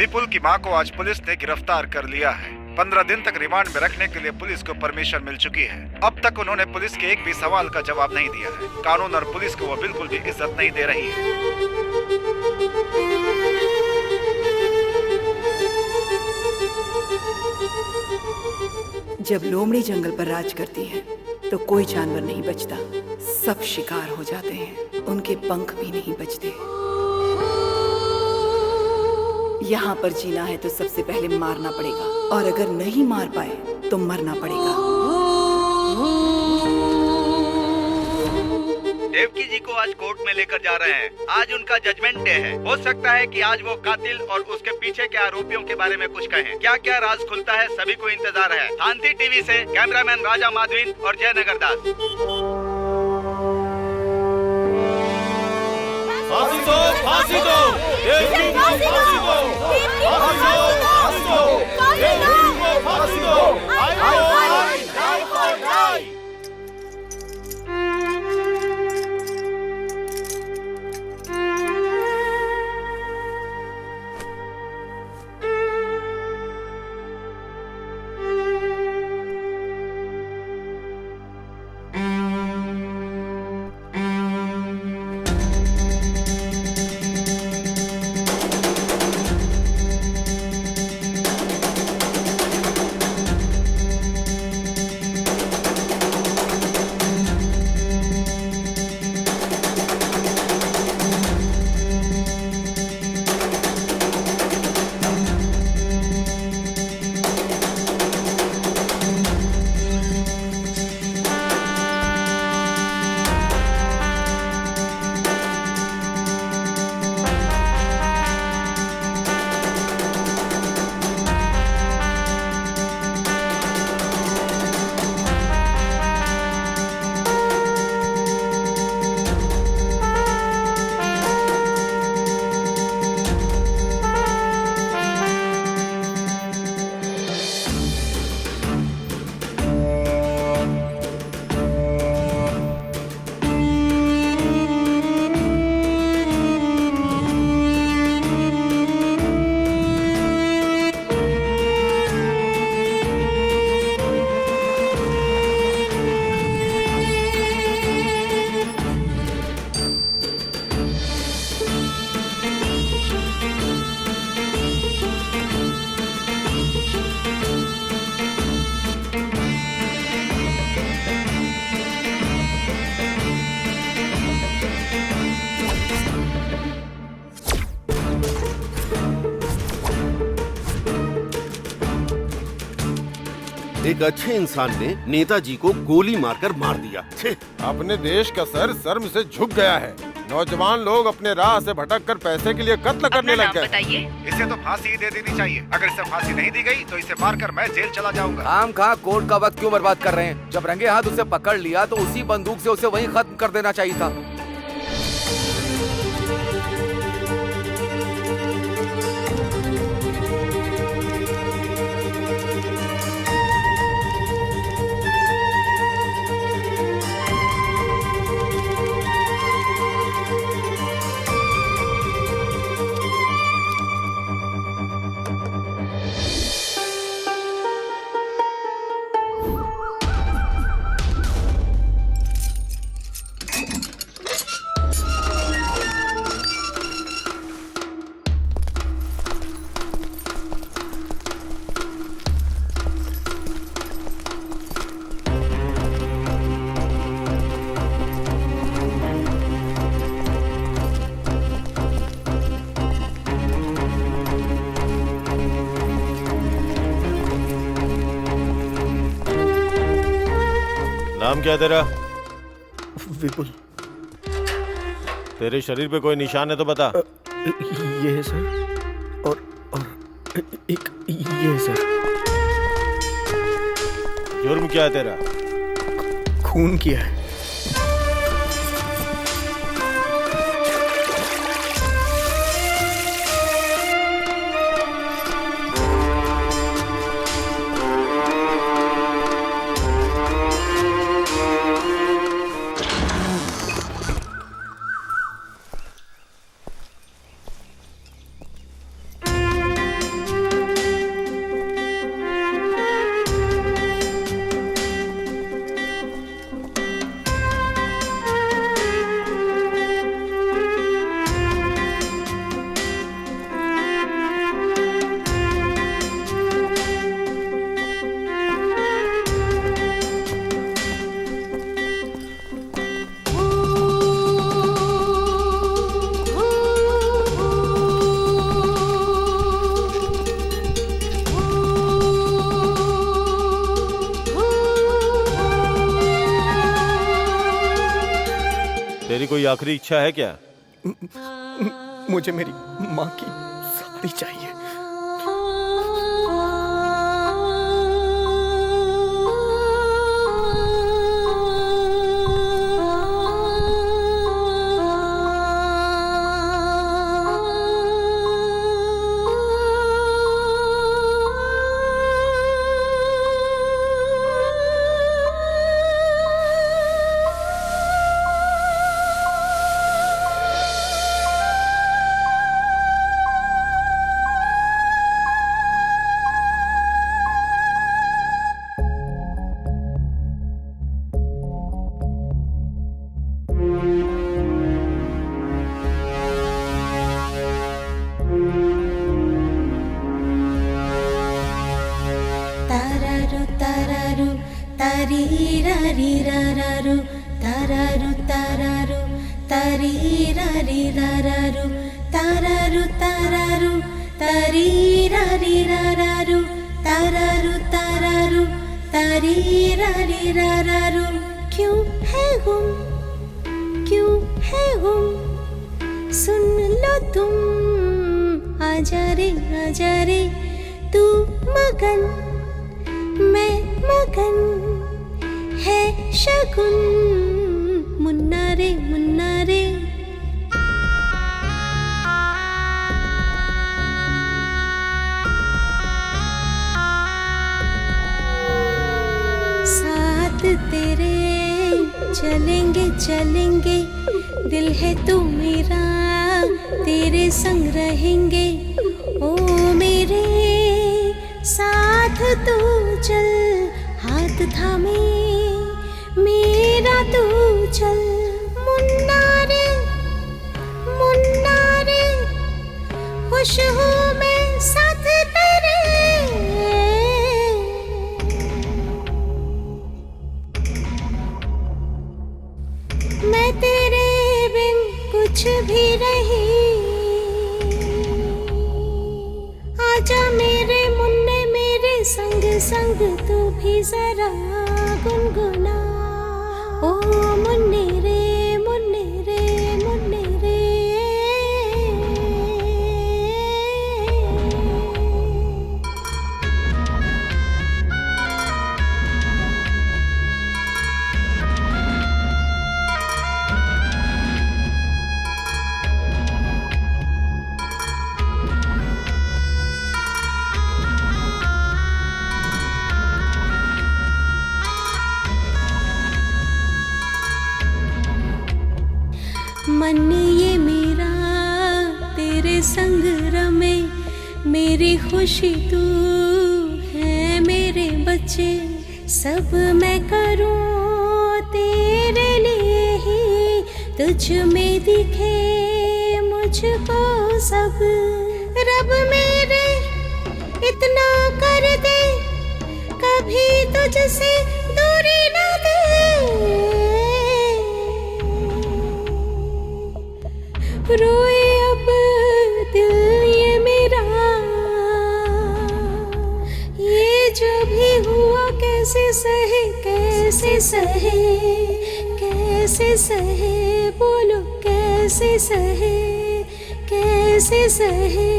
विपुल की मां को आज पुलिस ने गिरफ्तार कर लिया है। 15 दिन तक रिमांड में रखने के लिए पुलिस को परमिशन मिल चुकी है। अब तक उन्होंने पुलिस के एक भी सवाल का जवाब नहीं दिया है। कानून और पुलिस को वो बिल्कुल भी इज्जत नहीं दे रही है। जब लोमड़ी जंगल पर राज करती है तो कोई जानवर नहीं बचता, सब शिकार हो जाते हैं, उनके पंख भी नहीं बचते। यहाँ पर जीना है तो सबसे पहले मारना पड़ेगा, और अगर नहीं मार पाए तो मरना पड़ेगा। देवकी जी को आज कोर्ट में लेकर जा रहे हैं। आज उनका जजमेंट डे है। हो सकता है कि आज वो कातिल और उसके पीछे के आरोपियों के बारे में कुछ कहें। क्या क्या राज खुलता है, सभी को इंतजार है। शांति टीवी से कैमरामैन राजा माधवीन और जयनगर दास। फांसी दो, फांसी दो, देवकी को फांसी दो, फांसी दो, देवकी को फांसी दो, एक अच्छे इंसान ने नेताजी को गोली मारकर मार दिया। अपने देश का सर शर्म से झुक गया है। नौजवान लोग अपने राह से भटक कर पैसे के लिए कत्ल करने लग गए। इसे तो फांसी ही दे देनी चाहिए। अगर इसे फांसी नहीं दी गई तो इसे मारकर मैं जेल चला जाऊंगा। आम खा कोर्ट का वक्त क्यों बर्बाद कर रहे हैं? जब रंगे हाथ उसे पकड़ लिया तो उसी बंदूक से उसे वहीं खत्म कर देना चाहिए था। नाम क्या तेरा? विपुल। तेरे शरीर पे कोई निशान है तो बता। ये है सर, और एक ये है सर। जुर्म क्या है तेरा? खून किया है। तेरी कोई आखिरी इच्छा है क्या? मुझे मेरी माँ की साड़ी चाहिए। Tarirariraru, tararu tararu, tarirariraru, tararu tararu, tarirariraru, tararu tararu, tarirariraru. क्यों है गुम, क्यों है गुम, सुन लो तुम, आजा रे तू मगन, मैं मगन, है शगुन, मुन्ना रे मुन्ना रे। साथ तेरे चलेंगे चलेंगे, दिल है तू मेरा, तेरे संग रहेंगे, ओ मेरे साथ तू चल, हाथ थामे मेरा तू चल, मुन्ना रे खुश हूँ मैं साथ तेरे। मैं तेरे बिन कुछ भी नहीं, आजा मेरे मुन्ने मेरे संग संग, तू भी जरा गुनगुना, ओ मुन्ने रे मुन्ने रे मुन्ने रे। मन ये मेरा तेरे संग रमे, मेरी खुशी तू है, मेरे बच्चे सब मैं करूं तेरे लिए ही, तुझ में दिखे मुझको सब, रब मेरे इतना कर दे, कभी तुझसे दूरी न दे। रोए अब दिल ये मेरा, ये जो भी हुआ कैसे सहे, कैसे सहे, कैसे सहे, बोलो कैसे सहे, कैसे सहे।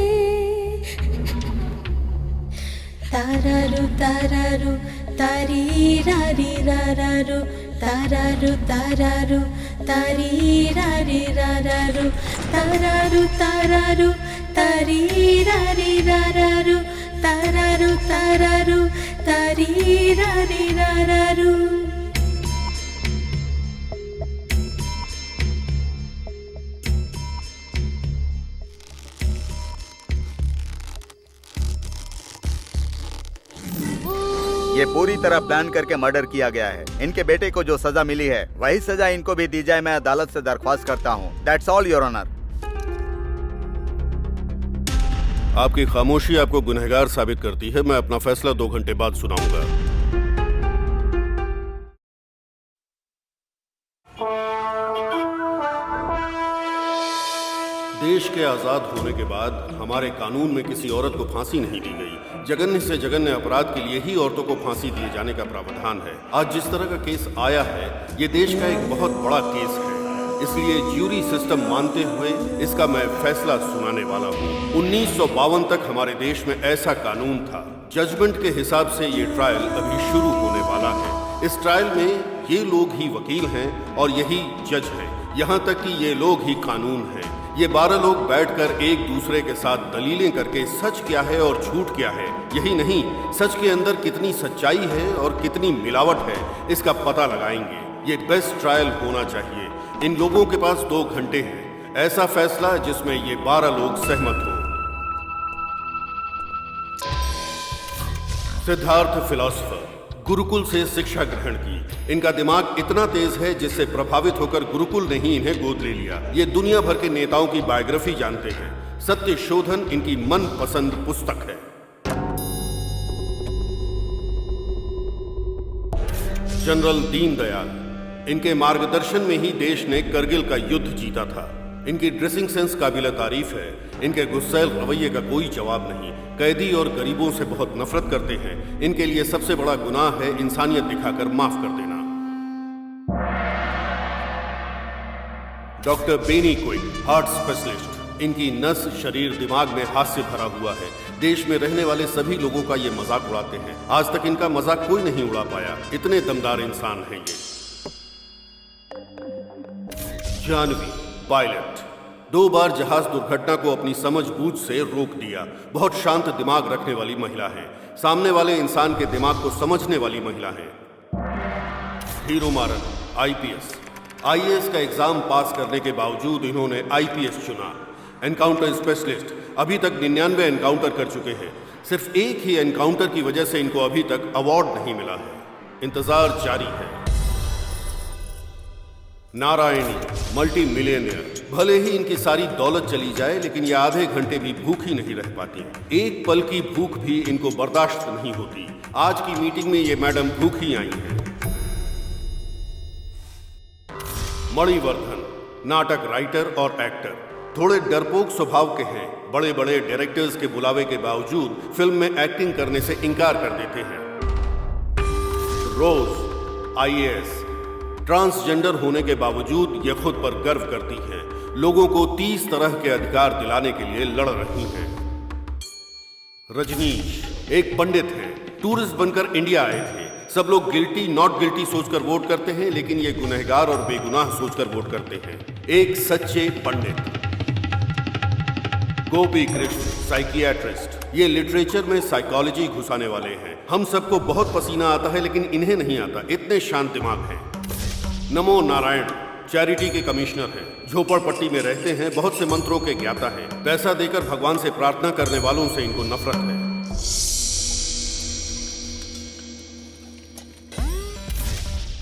तारारू तारारू तारीरारीरारारू, तारारू तारारू तारीरारीरारारू, तारारू तारारू तारीरारीरारारू, तारारू तारारू तारीरारीरारारू। ये पूरी तरह प्लान करके मर्डर किया गया है। इनके बेटे को जो सजा मिली है वही सजा इनको भी दी जाए, मैं अदालत से दरख्वास्त करता हूँ। That's all your honour. आपकी खामोशी आपको गुनहगार साबित करती है। मैं अपना फैसला 2 घंटे बाद सुनाऊंगा। देश के आजाद होने के बाद हमारे कानून में किसी औरत को फांसी नहीं दी गई। जघन्य से जघन्य अपराध के लिए ही औरतों को फांसी दिए जाने का प्रावधान है। आज जिस तरह का केस आया है, ये देश का एक बहुत बड़ा केस है। इसलिए ज्यूरी सिस्टम मानते हुए इसका मैं फैसला सुनाने वाला हूँ। 1952 तक हमारे देश में ऐसा कानून था। जजमेंट के हिसाब से ये ट्रायल अभी शुरू होने वाला है। इस ट्रायल में ये लोग ही वकील हैं और यही जज हैं। यहाँ तक कि ये लोग ही कानून हैं। ये 12 लोग बैठकर एक दूसरे के साथ दलीलें करके सच क्या है और झूठ क्या है, यही नहीं सच के अंदर कितनी सच्चाई है और कितनी मिलावट है, इसका पता लगाएंगे। ये बेस्ट ट्रायल होना चाहिए। इन लोगों के पास 2 घंटे हैं। ऐसा फैसला जिसमें ये 12 लोग सहमत हों। सिद्धार्थ फिलॉसफर, गुरुकुल से शिक्षा ग्रहण की। इनका दिमाग इतना तेज है जिससे प्रभावित होकर गुरुकुल ने ही इन्हें गोद ले लिया। ये दुनिया भर के नेताओं की बायोग्राफी जानते हैं। सत्य शोधन इनकी मनपसंद पुस्तक है। जनरल दीनदयाल, इनके मार्गदर्शन में ही देश ने करगिल का युद्ध जीता था। इनकी ड्रेसिंग सेंस काबिल तारीफ है। इनके गुस्सैल रवैये का कोई जवाब नहीं। कैदी और गरीबों से बहुत नफरत करते हैं। इनके लिए सबसे बड़ा गुनाह है इंसानियत दिखाकर माफ कर देना। Doctor Beni quick, heart specialist. इनकी नस, शरीर, दिमाग में हास्य भरा हुआ है। देश में रहने वाले सभी लोगों का ये मजाक उड़ाते हैं। आज तक इनका मजाक कोई नहीं उड़ा पाया। इतने दमदार इंसान हैं ये। जानवी, पायलट, 2 बार जहाज दुर्घटना को अपनी समझबूझ से रोक दिया। बहुत शांत दिमाग रखने वाली महिला है। सामने वाले इंसान के दिमाग को समझने वाली महिला है। हीरो मारन, आईपीएस। आईएएस का एग्जाम पास करने के बावजूद इन्होंने आईपीएस चुना। एनकाउंटर स्पेशलिस्ट, अभी तक 99 एनकाउंटर कर चुके हैं। सिर्फ एक ही एनकाउंटर की वजह से इनको अभी तक अवार्ड नहीं मिला है। इंतजार जारी है। Narayani, multi millionaire. भले ही इनकी सारी दौलत चली जाए लेकिन ये आधे घंटे भी भूखी नहीं रह पाती। एक पल की भूख भी इनको बर्दाश्त नहीं होती। आज की मीटिंग में ये मैडम भूखी आई हैं। मणिवर्धन, नाटक राइटर और एक्टर। थोड़े डरपोक स्वभाव के हैं। बड़े बड़े डायरेक्टर्स के बुलावे के बावजूद फिल्म में एक्टिंग करने से इनकार कर देते हैं। रोज, आईएएस। ट्रांसजेंडर होने के बावजूद ये खुद पर गर्व करती हैं। लोगों को 30 तरह के अधिकार दिलाने के लिए लड़ रही हैं। रजनीश, एक पंडित हैं। टूरिस्ट बनकर इंडिया आए थे। सब लोग गिल्टी नॉट गिल्टी सोचकर वोट करते हैं लेकिन ये गुनहगार और बेगुनाह सोचकर वोट करते हैं। एक सच्चे पंडित। गोपी कृष्ण, साइकियाट्रिस्ट। ये लिटरेचर में साइकोलॉजी घुसाने वाले हैं। हम सबको बहुत पसीना आता है लेकिन इन्हें नहीं आता। इतने शांत दिमाग हैं। नमो नारायण, चैरिटी के कमिश्नर हैं। झोपड़पट्टी में रहते हैं। बहुत से मंत्रों के ज्ञाता हैं। पैसा देकर भगवान से प्रार्थना करने वालों से इनको नफरत है।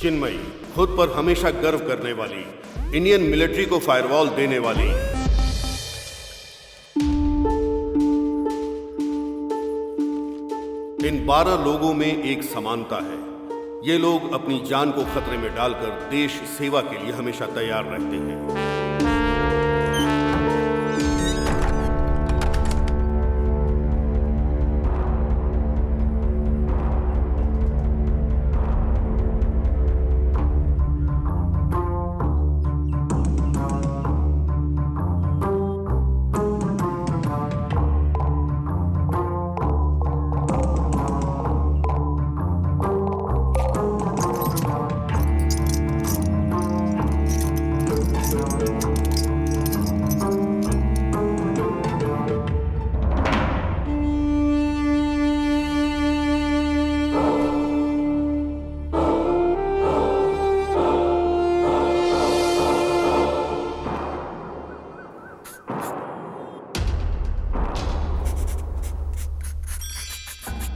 चिन्मयी, खुद पर हमेशा गर्व करने वाली। इंडियन मिलिट्री को फायरवॉल देने वाली। इन 12 लोगों में एक समानता है। ये लोग अपनी जान को खतरे में डालकर देश सेवा के लिए हमेशा तैयार रहते हैं।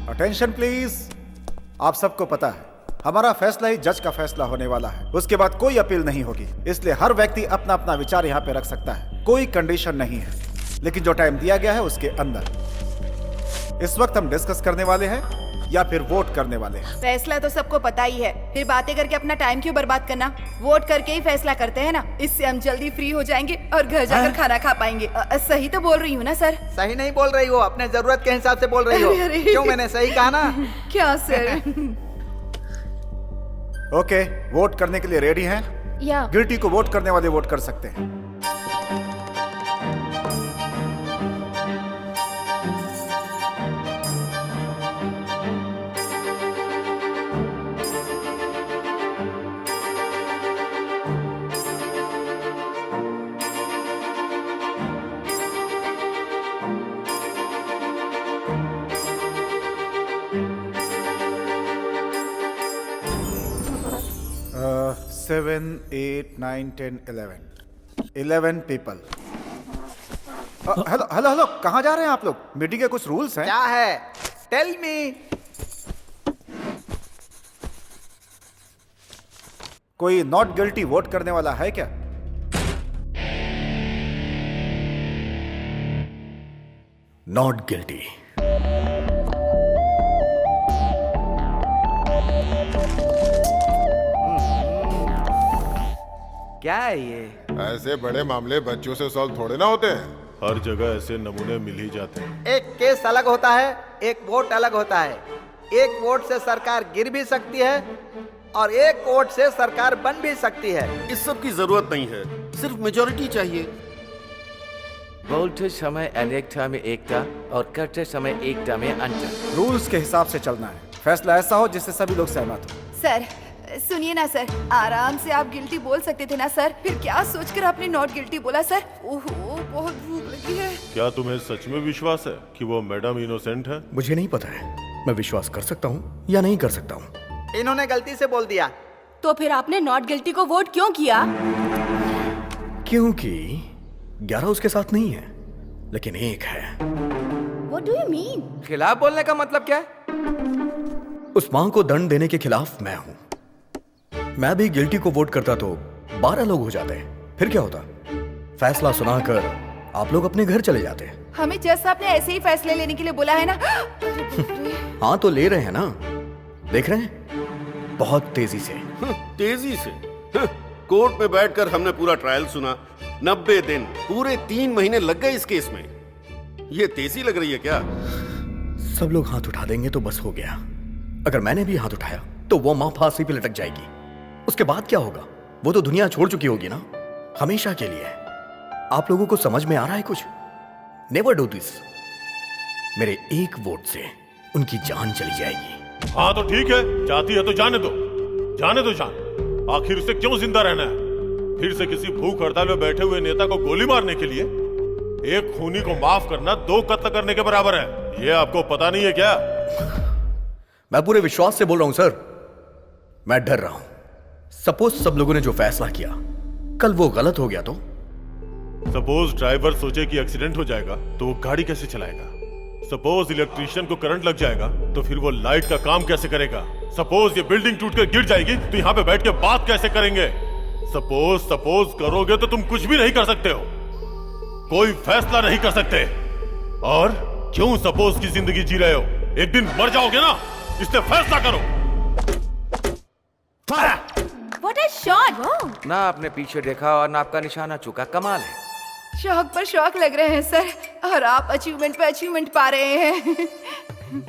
Attention please. आप सबको पता है हमारा फैसला ही जज का फैसला होने वाला है। उसके बाद कोई अपील नहीं होगी। इसलिए हर व्यक्ति अपना अपना विचार यहाँ पे रख सकता है। कोई कंडीशन नहीं है लेकिन जो टाइम दिया गया है उसके अंदर। इस वक्त हम डिस्कस करने वाले हैं या फिर वोट करने वाले हैं। फैसला तो सबको पता ही है, फिर बातें करके अपना टाइम क्यों बर्बाद करना। वोट करके ही फैसला करते हैं ना। इससे हम जल्दी फ्री हो जाएंगे और घर जाकर खाना खा पाएंगे। सही तो बोल रही हूँ ना सर? सही नहीं बोल रही हो, अपने जरूरत के हिसाब से बोल रही हो। क्यों, मैंने सही कहा ना? क्या सर? ओके, वोट करने के लिए रेडी हैं? या गिल्टी को वोट करने वाले वोट कर सकते हैं। Seven, 8, 9, 10, 11 people. Hello hello hello, कहाँ जा रहे हैं आप लोग? मीटिंग के कुछ रूल्स हैं? क्या है? Tell me. कोई नॉट गिल्टी वोट करने वाला है क्या? Not guilty. क्या है ये? ऐसे बड़े मामले बच्चों से सॉल्व थोड़े ना होते हैं। हर जगह ऐसे नमूने मिल ही जाते हैं। एक केस अलग होता है, एक वोट अलग होता है। एक वोट से सरकार गिर भी सकती है और एक वोट से सरकार बन भी सकती है। इस सब की जरूरत नहीं है, सिर्फ मेजोरिटी चाहिए। बोलते समय अनेकता में एकता और करते समय एकता में अंतर। रूल्स के हिसाब से चलना है। फैसला ऐसा हो जिससे सभी लोग सहमत हो। सर सुनिए ना सर, आराम से आप गिल्टी बोल सकते थे ना सर। फिर क्या सोचकर आपने नॉट गिल्टी बोला सर? ओहो, बहुत भूख लगी है। क्या तुम्हें सच में विश्वास है कि वो मैडम इनोसेंट है? मुझे नहीं पता है मैं विश्वास कर सकता हूँ या नहीं कर सकता हूँ। इन्होंने गलती से बोल दिया। तो फिर आपने नॉट गिल्टी को वोट क्यों किया? क्योंकि 11 उसके साथ नहीं है, लेकिन एक है। What do you mean? खिलाफ बोलने का मतलब क्या है? उस मां को दंड देने के खिलाफ मैं हूं। मैं भी गिल्टी को वोट करता तो 12 लोग हो जाते, फिर क्या होता? फैसला सुनाकर आप लोग अपने घर चले जाते। हमें जज साहब ने ऐसे ही फैसले लेने के लिए बोला है ना। हाँ तो ले रहे हैं ना, देख रहे हैं बहुत तेजी से। तेजी से? कोर्ट में बैठकर हमने पूरा ट्रायल सुना। 90 दिन, पूरे 3 महीने लग गए इस केस में। ये तेजी लग रही है क्या? सब लोग हाथ उठा देंगे तो बस हो गया। अगर मैंने भी हाथ उठाया तो वो मां फांसी पे लटक जाएगी। उसके बाद क्या होगा? वो तो दुनिया छोड़ चुकी होगी ना, हमेशा के लिए। आप लोगों को समझ में आ रहा है कुछ? Never do this. मेरे एक वोट से उनकी जान चली जाएगी। हाँ तो ठीक है, चाहती है तो जाने दो, जाने दो जान। आखिर उसे क्यों जिंदा रहना है? फिर से किसी भूख हड़ताल में बैठे हुए नेता को गोली मारने के लिए? एक खूनी को माफ करना 2 कत्ल करने के बराबर है। ये आपको पता नहीं है क्या? मैं पूरे विश्वास से बोल रहा हूं सर। मैं डर रहा हूं। सपोज सब लोगों ने जो फैसला किया कल वो गलत हो गया तो? सपोज ड्राइवर सोचे कि एक्सीडेंट हो जाएगा तो वो गाड़ी कैसे चलाएगा? सपोज इलेक्ट्रीशियन को करंट लग जाएगा तो फिर वो लाइट का काम कैसे करेगा? सपोज ये बिल्डिंग टूटकर गिर जाएगी तो यहाँ पे बैठ के बात कैसे करेंगे? सपोज करोगे तो तुम कुछ भी नहीं कर सकते हो, कोई फैसला नहीं कर सकते। और क्यों सपोज की जिंदगी जी रहे हो? एक दिन मर जाओगे ना, इसलिए फैसला करो। What a shot! ना आपने पीछे देखा और ना आपका निशाना चुका। कमाल है। शौक पर शौक लग रहे हैं सर, और आप अचीवमेंट पे अचीवमेंट पा रहे हैं।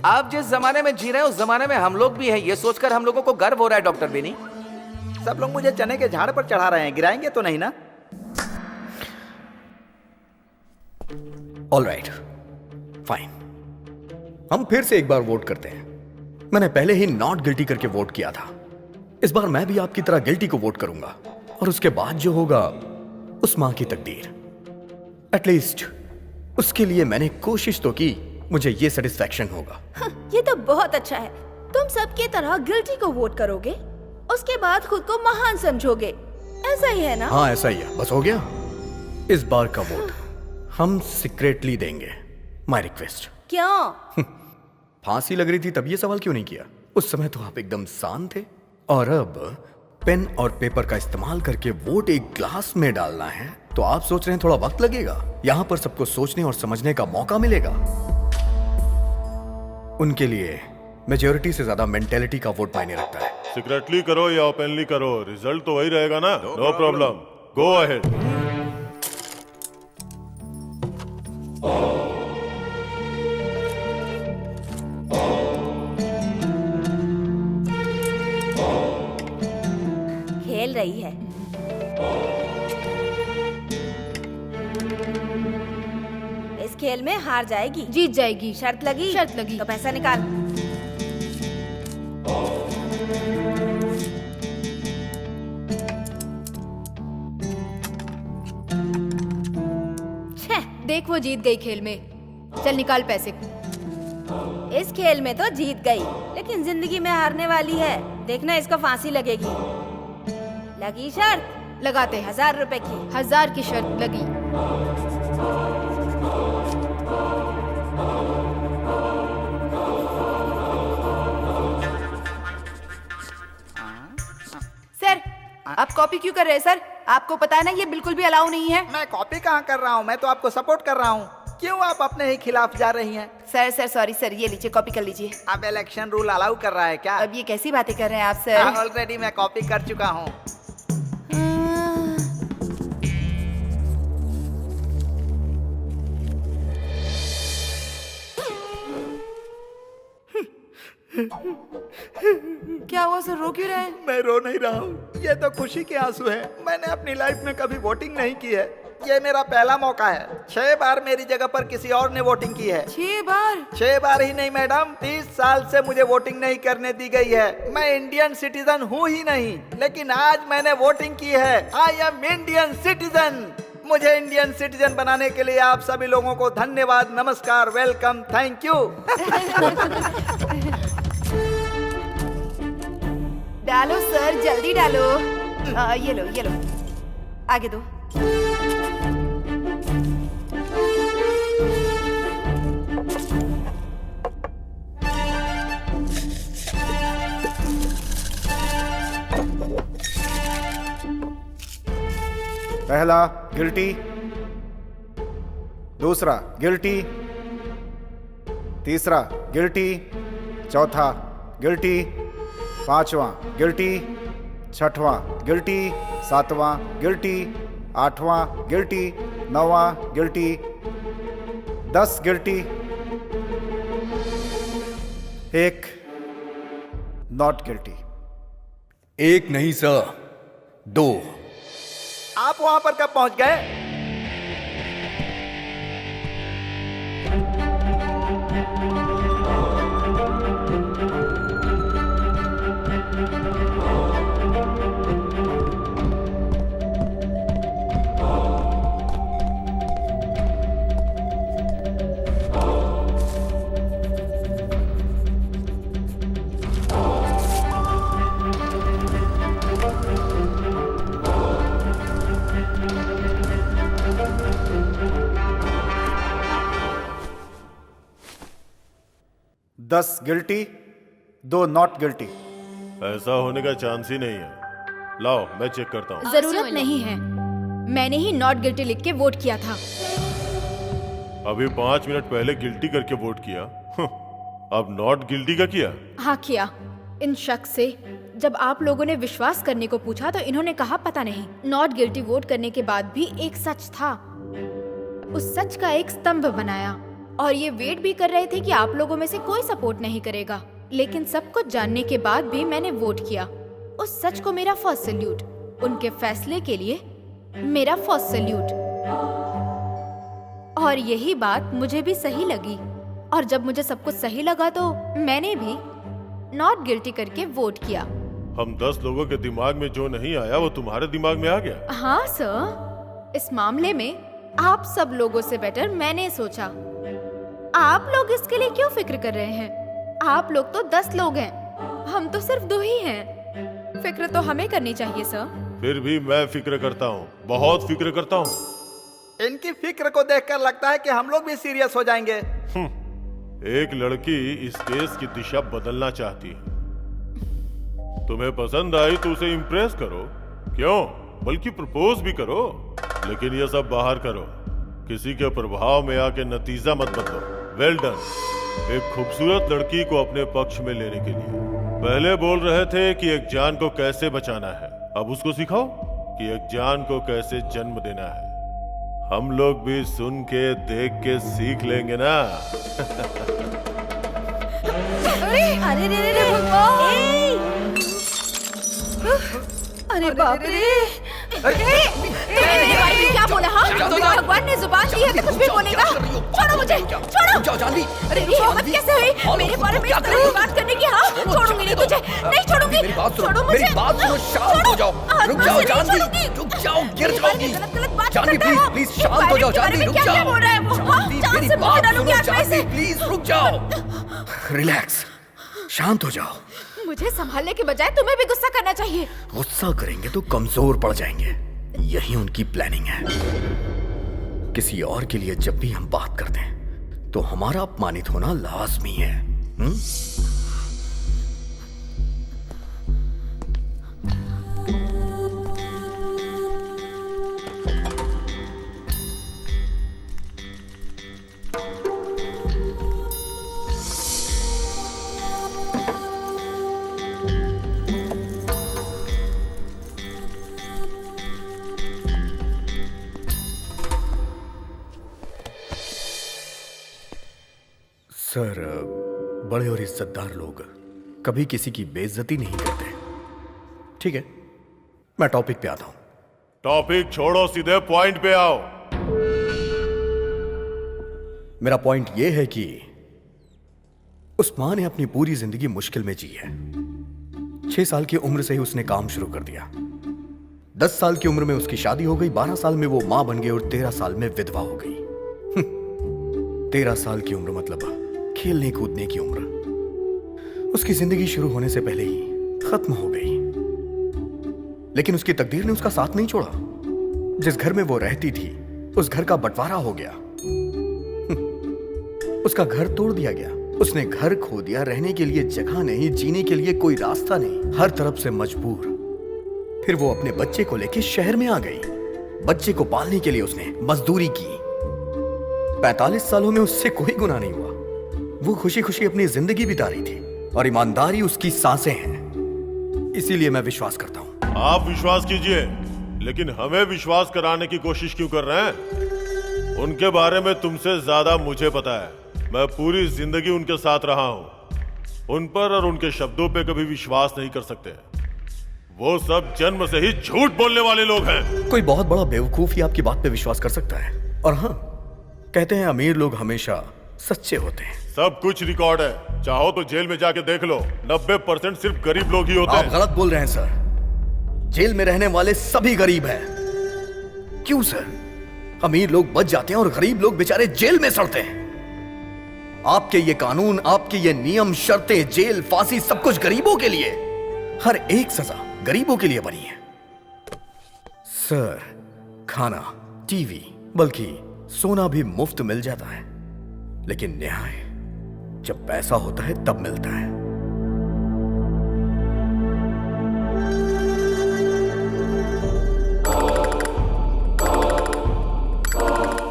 आप जिस जमाने में जी रहे हैं उस जमाने में हम लोग भी हैं, ये सोचकर हम लोगों को गर्व हो रहा है डॉक्टर बेनी। सब लोग मुझे चने के झाड़ पर चढ़ा रहे हैं, गिराएंगे तो नहीं ना? All right, fine. हम फिर से एक बार वोट करते हैं। मैंने पहले ही नॉट गिल्टी करके वोट किया था। इस बार मैं भी आपकी तरह गिल्टी को वोट करूंगा, और उसके बाद जो होगा उस मां की तकदीर। एटलीस्ट उसके लिए मैंने कोशिश तो की, मुझे ये सेटिस्फैक्शन होगा। ये तो बहुत अच्छा है। तुम सबकी तरह गिल्टी को वोट करोगे, उसके बाद खुद को महान समझोगे, ऐसा ही है ना? हाँ ऐसा ही है, बस हो गया। इस बार का वोट हम सीक्रेटली देंगे। My request. क्यों? फांसी लग रही थी तब ये सवाल क्यों नहीं किया? उस समय तो आप एकदम शांत थे। और अब पेन और पेपर का इस्तेमाल करके वोट एक ग्लास में डालना है तो आप सोच रहे हैं थोड़ा वक्त लगेगा? यहां पर सबको सोचने और समझने का मौका मिलेगा। उनके लिए मेजॉरिटी से ज्यादा मेंटेलिटी का वोट मायने रखता है। सीक्रेटली करो या ओपनली करो, रिजल्ट तो वही रहेगा ना। No problem, go ahead. खेल रही है। इस खेल में हार जाएगी, जीत जाएगी। शर्त लगी? शर्त लगी। तो पैसा निकाल। देख वो जीत गई खेल में। चल निकाल पैसे। इस खेल में तो जीत गई, लेकिन जिंदगी में हारने वाली है। देखना इसको फांसी लगेगी। लगी शर्त? लगाते हैं। 1000 रुपए की। 1000 की शर्त लगी। सर, आप कॉपी क्यों कर रहे हैं सर? आपको पता है ना ये बिल्कुल भी अलाउ नहीं है। मैं कॉपी कहाँ कर रहा हूँ, मैं तो आपको सपोर्ट कर रहा हूँ। क्यों आप अपने ही खिलाफ जा रही हैं? सर सॉरी सर, ये लीजिए कॉपी कर लीजिए। अब इलेक्शन रूल अलाउ कर रहा है क्या? अब ये कैसी बातें कर रहे हैं आप सर? ऑलरेडी मैं कॉपी कर चुका हूँ। क्या हुआ सर, रो क्यों रहे हैं? मैं रो नहीं रहा हूँ, ये तो खुशी के आंसू है। मैंने अपनी लाइफ में कभी वोटिंग नहीं की है, ये मेरा पहला मौका है। 6 बार मेरी जगह पर किसी और ने वोटिंग की है। 6 बार? 6 बार ही नहीं मैडम, 30 साल से मुझे वोटिंग नहीं करने दी गई है। मैं इंडियन सिटीजन हूँ ही नहीं, लेकिन आज मैंने वोटिंग की है। I am Indian citizen. मुझे इंडियन सिटीजन बनाने के लिए आप सभी लोगों को धन्यवाद, नमस्कार, वेलकम, थैंक यू। डालो सर, जल्दी डालो। ये लो आगे दो। पहला गिल्टी, दूसरा गिल्टी, तीसरा गिल्टी, चौथा गिल्टी, पांचवा गिल्टी, छठवां गिल्टी, सातवां गिल्टी, आठवां गिल्टी, नौवां गिल्टी, 10 गिल्टी, 1 नॉट गिल्टी। 1 नहीं सर, 2। आप वहां पर कब पहुंच गए? दस गिल्टी, 2 नॉट गिल्टी। ऐसा होने का चांस ही नहीं है। लाओ मैं चेक करता हूँ। जरूरत नहीं है, मैंने ही नॉट गिल्टी लिख के वोट किया था। अभी 5 मिनट पहले गिल्टी करके वोट किया, अब नॉट गिल्टी का किया। हाँ किया। इन शख्स से जब आप लोगों ने विश्वास करने को पूछा तो इन्होंने कहा पता नहीं। नॉट गिल्टी वोट करने के बाद भी एक सच था, उस सच का एक स्तंभ बनाया और ये वेट भी कर रहे थे कि आप लोगों में से कोई सपोर्ट नहीं करेगा। लेकिन सब कुछ जानने के बाद भी मैंने वोट किया। उस सच को मेरा फर्स्ट सैल्यूट, उनके फैसले के लिए मेरा फर्स्ट सैल्यूट। और यही बात मुझे भी सही लगी, और जब मुझे सब कुछ सही लगा तो मैंने भी नॉट गिल्टी करके वोट किया। हम 10 लोगों के दिमाग में जो नहीं आया वो तुम्हारे दिमाग में आ गया। हाँ सर, इस मामले में आप सब लोगों से बेटर मैंने सोचा। आप लोग इसके लिए क्यों फिक्र कर रहे हैं? आप लोग तो 10 लोग हैं, हम तो सिर्फ 2 ही हैं। फिक्र तो हमें करनी चाहिए सर। फिर भी मैं फिक्र करता हूँ, बहुत फिक्र करता हूँ। इनकी फिक्र को देखकर लगता है कि हम लोग भी सीरियस हो जाएंगे। एक लड़की इस केस की दिशा बदलना चाहती है। तुम्हें पसंद आई तो उसे इम्प्रेस करो, क्यों, बल्कि प्रपोज भी करो। लेकिन ये सब बाहर करो, किसी के प्रभाव में आके नतीजा मत बदलो। Well done. एक खूबसूरत लड़की को अपने पक्ष में लेने के लिए पहले बोल रहे थे कि एक जान को कैसे बचाना है, अब उसको सिखाओ कि एक जान को कैसे जन्म देना है। हम लोग भी सुन के देख के सीख लेंगे ना। अरे रे भगवान! अरे बाप रे! तुमने मेरे बारे में क्या बोला? हाँ, भगवान ने जुबान दी है तो कुछ भी बोलेगा। छोड़ो मुझे, छोड़ो। जानवी, अरे ये हिम्मत कैसे हुई मेरे बारे में इस तरह की बात करने की? हाँ, छोड़ूंगी नहीं तुझे, नहीं छोड़ूंगी। छोड़ो मुझे, मेरी बात सुनो, शांत हो जाओ। रुक जाओ जानवी, रुक जाओ, गिर जाओगी। जानवी प्लीज प्लीज शांत हो जाओ। जानवी रुक जाओ। बोल रहा है वो? हाँ, जान से मार डालूंगी आज मैं इसे। प्लीज रुक जाओ। रिलैक्स, शांत हो जाओ। मुझे संभालने के बजाय तुम्हें भी गुस्सा करना चाहिए। गुस्सा करेंगे तो कमजोर पड़ जाएंगे, यही उनकी प्लानिंग है। किसी और के लिए जब भी हम बात करते हैं तो हमारा अपमानित होना लाजमी है। सर, बड़े और इज्जतदार लोग कभी किसी की बेइज्जती नहीं करते। ठीक है, मैं टॉपिक पे आता हूं। टॉपिक छोड़ो, सीधे पॉइंट पे आओ। मेरा पॉइंट यह है कि उस मां ने अपनी पूरी जिंदगी मुश्किल में जी है। 6 साल की उम्र से ही उसने काम शुरू कर दिया। 10 साल की उम्र में उसकी शादी हो गई, 12 साल में वो मां बन गई और 13 साल में विधवा हो गई। 13 साल की उम्र मतलब खेलने कूदने की उम्र। उसकी जिंदगी शुरू होने से पहले ही खत्म हो गई। लेकिन उसकी तकदीर ने उसका साथ नहीं छोड़ा। जिस घर में वो रहती थी उस घर का बंटवारा हो गया। उसका घर तोड़ दिया गया। उसने घर खो दिया। रहने के लिए जगह नहीं, जीने के लिए कोई रास्ता नहीं, हर तरफ से मजबूर। फिर वो अपने बच्चे को लेकर शहर में आ गई। बच्चे को पालने के लिए उसने मजदूरी की। 45 सालों में उससे कोई गुनाह नहीं हुआ। वो खुशी खुशी अपनी जिंदगी बिता रही थी और ईमानदारी उसकी सांसें हैं। इसीलिए मैं विश्वास करता हूं। आप विश्वास कीजिए, लेकिन हमें विश्वास कराने की कोशिश क्यों कर रहे हैं? उनके बारे में तुमसे ज्यादा मुझे पता है। मैं पूरी जिंदगी उनके साथ रहा हूं। उन पर और उनके शब्दों पे कभी विश्वास नहीं कर सकते। वो सब जन्म से ही झूठ बोलने वाले लोग हैं। कोई बहुत बड़ा बेवकूफ ही आपकी बात पे विश्वास कर सकता है। और हाँ, कहते हैं अमीर लोग हमेशा सच्चे होते हैं। सब कुछ रिकॉर्ड है, चाहो तो जेल में जाके देख लो। 90% सिर्फ गरीब लोग ही होते हैं। आप गलत बोल रहे हैं सर। जेल में रहने वाले सभी गरीब हैं। क्यों सर? अमीर लोग बच जाते हैं और गरीब लोग बेचारे जेल में सड़ते हैं। आपके ये कानून, आपके ये नियम, शर्तें, जेल, फांसी, सब कुछ गरीबों के लिए। हर एक सजा गरीबों के लिए बनी है। सर, खाना, टीवी, बल्कि सोना भी मुफ्त मिल जाता है। लेकिन न्याय जब पैसा होता है तब मिलता है।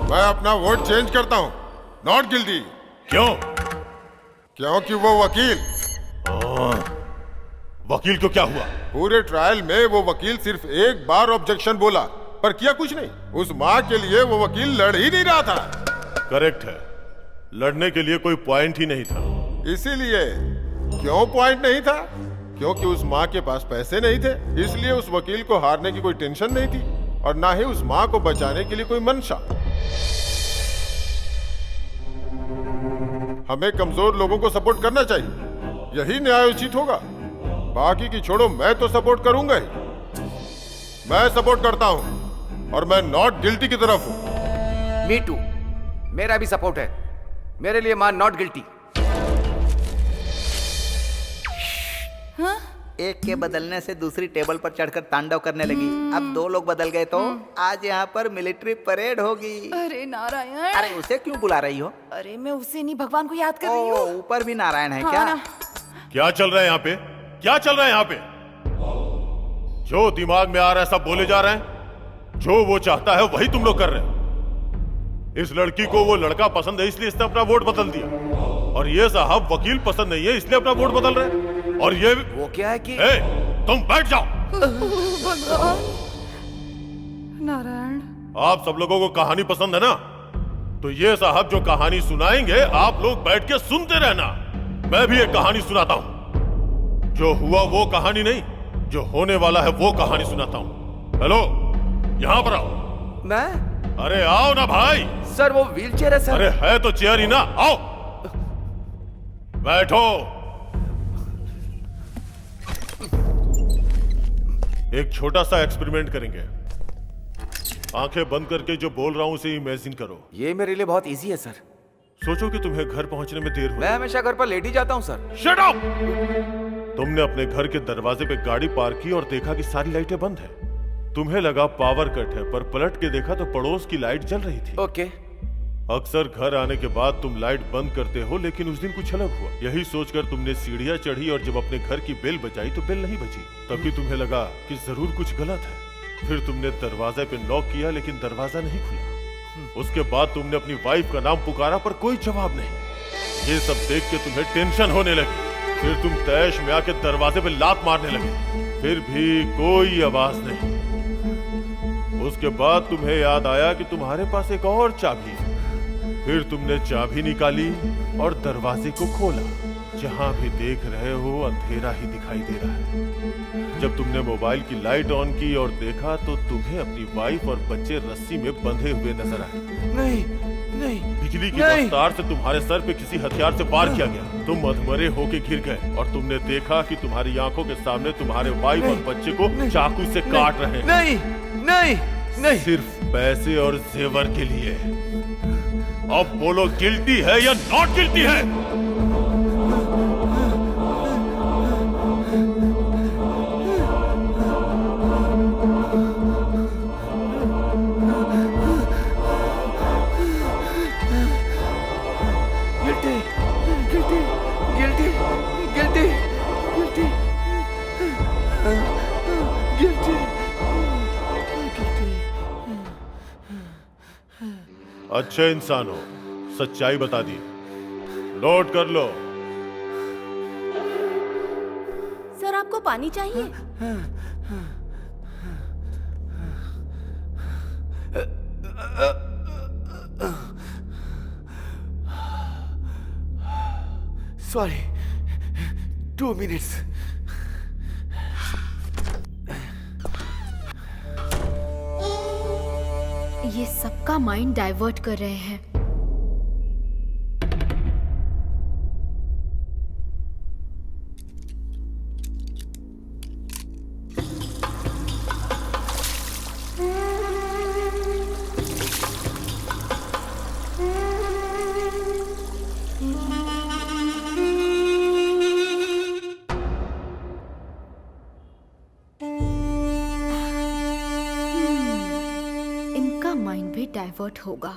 मैं अपना वोट चेंज करता हूं। Not guilty. क्यों? क्योंकि वो वकील। वकील को क्या हुआ? पूरे ट्रायल में वो वकील सिर्फ एक बार ऑब्जेक्शन बोला, पर किया कुछ नहीं। उस माँ के लिए वो वकील लड़ ही नहीं रहा था। करेक्ट है, लड़ने के लिए कोई पॉइंट ही नहीं था। इसीलिए। क्यों पॉइंट नहीं था? क्योंकि उस माँ के पास पैसे नहीं थे। इसलिए उस वकील को हारने की कोई टेंशन नहीं थी और ना ही उस माँ को बचाने के लिए कोई मंशा। हमें कमजोर लोगों को सपोर्ट करना चाहिए, यही न्यायोचित होगा। बाकी की छोड़ो, मैं तो सपोर्ट करूंगा ही। मैं सपोर्ट करता हूं और मैं नॉट गिल्टी की तरफ हूं। मी टू, मेरा भी सपोर्ट है। मेरे लिए मां नॉट गिल्टी। हाँ? एक के बदलने से दूसरी टेबल पर चढ़कर तांडव करने लगी। अब 2 लोग बदल गए तो आज यहाँ पर मिलिट्री परेड होगी। अरे नारायण! अरे उसे क्यों बुला रही हो? अरे मैं उसे नहीं, भगवान को याद कर रही हूँ। ऊपर भी नारायण है। हाँ, क्या ना। क्या चल रहा है यहाँ पे? क्या चल रहा है यहाँ पे? जो दिमाग में आ रहा है सब बोले जा रहे हैं। जो वो चाहता है वही तुम लोग कर रहे हो। इस लड़की को वो लड़का पसंद है इसलिए इसने अपना वोट बदल दिया, और ये साहब वकील पसंद नहीं है इसलिए अपना वोट बदल रहे हैं। और ये वो क्या है कि तुम बैठ जाओ। भगवान! नारायण! आप सब लोगों को कहानी पसंद है ना? तो ये साहब जो कहानी सुनाएंगे आप लोग बैठ के सुनते रहना। मैं भी एक कहानी सुनाता हूं। जो हुआ वो कहानी नहीं, जो होने वाला है वो कहानी सुनाता हूँ। हेलो, यहाँ पर आओ। मैं? अरे आओ ना भाई। सर वो व्हीलचेयर है सर। अरे है तो चेयर ही ना, आओ बैठो। एक छोटा सा एक्सपेरिमेंट करेंगे। आंखें बंद करके जो बोल रहा हूं उसे इमेजिन करो। ये मेरे लिए बहुत इजी है सर। सोचो कि तुम्हें घर पहुंचने में देर हुई। मैं हमेशा घर पर लेट ही जाता हूं सर। Shut up! तुमने अपने घर के दरवाजे पे गाड़ी पार्क की और देखा कि सारी लाइटें बंद हैं। तुम्हें लगा पावर कट है, पर पलट के देखा तो पड़ोस की लाइट जल रही थी। ओके। अक्सर घर आने के बाद तुम लाइट बंद करते हो, लेकिन उस दिन कुछ अलग हुआ। यही सोचकर तुमने सीढ़ियां चढ़ी और जब अपने घर की बेल बजाई तो बेल नहीं बजी। तभी तुम्हें लगा कि जरूर कुछ गलत है। फिर तुमने दरवाजे पे नॉक किया, लेकिन दरवाजा नहीं खुला। उसके बाद तुमने अपनी वाइफ का नाम पुकारा, पर कोई जवाब नहीं। ये सब देख के तुम्हें टेंशन होने लगी। फिर तुम तैश में आके दरवाजे पे लात मारने लगे, फिर भी कोई आवाज नहीं। उसके बाद तुम्हें याद आया कि तुम्हारे पास एक और चाबी है। फिर तुमने चाबी निकाली और दरवाजे को खोला। जहां भी देख रहे हो अंधेरा ही दिखाई दे रहा है। जब तुमने मोबाइल की लाइट ऑन की और देखा तो तुम्हें अपनी वाइफ और बच्चे रस्सी में बंधे हुए नजर आए। नहीं, नहीं। बिजली की रफ्तार से तुम्हारे सर पे किसी हथियार से वार किया गया। तुम अधमरे होके गिर गए और तुमने देखा कि तुम्हारी आंखों के सामने तुम्हारे वाइफ और बच्चे को चाकू से काट रहे हैं। नहीं, नहीं, नहीं। सिर्फ पैसे और जेवर के लिए। अब बोलो, गिल्टी है या नॉट गिल्टी है? Guilty, guilty, guilty, guilty, guilty, guilty. अच्छे इंसान हो, सच्चाई बता दी। नोट कर लो। सर आपको पानी चाहिए? Sorry, 2 minutes। ये सबका माइंड डाइवर्ट कर रहे हैं। माइंड भी डाइवर्ट होगा।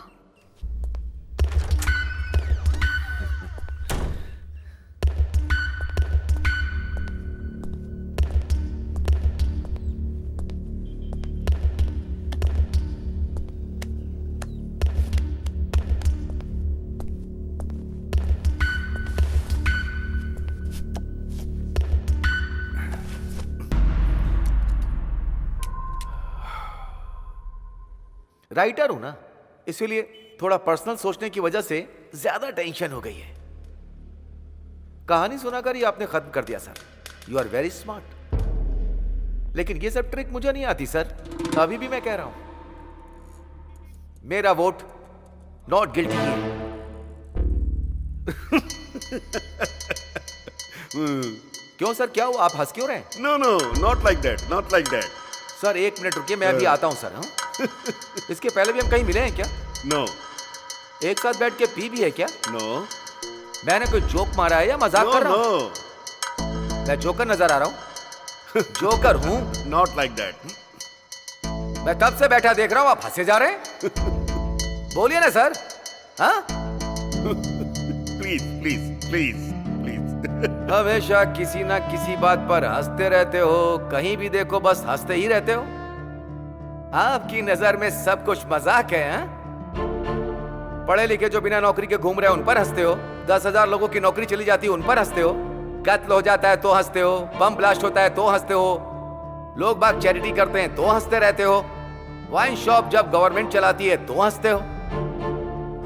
राइटर हूं ना, इसीलिए थोड़ा पर्सनल सोचने की वजह से ज्यादा टेंशन हो गई है। कहानी सुनाकर ही आपने खत्म कर दिया sir. You are very smart. लेकिन ये सब ट्रिक मुझे नहीं आती सर। अभी भी मैं कह रहा हूं, मेरा वोट नॉट गिल्टी है। क्यों सर, क्या हुआ? आप हंस क्यों रहे हैं? No no, not like that, not like that. Sir 1 minute रुकिए, मैं अभी आता हूं सर। हाँ? इसके पहले भी हम कहीं मिले हैं क्या? नो। एक साथ बैठ के पी भी है क्या? नो। मैंने कोई जोक मारा है या मजाक कर रहा हूं? मैं जोकर नजर आ रहा हूं? जोकर हूं? Not like that. मैं तब से बैठा देख रहा हूं, आप हंसे जा रहे हैं। बोलिए ना सर। हाँ? Please please please please. हमेशा किसी ना किसी बात पर हंसते रहते हो, कहीं भी देखो बस हंसते ही रहते हो। आपकी नजर में सब कुछ मजाक है। हाँ? पढ़े लिखे जो बिना नौकरी के घूम रहे हैं उन पर हंसते हो। 10,000 लोगों की नौकरी चली जाती है उन पर हंसते हो। कत्ल हो जाता है तो हंसते हो। बम ब्लास्ट होता है तो हंसते हो। लोग बाग चैरिटी करते हैं तो हंसते रहते हो। वाइन शॉप जब गवर्नमेंट चलाती है तो हंसते हो।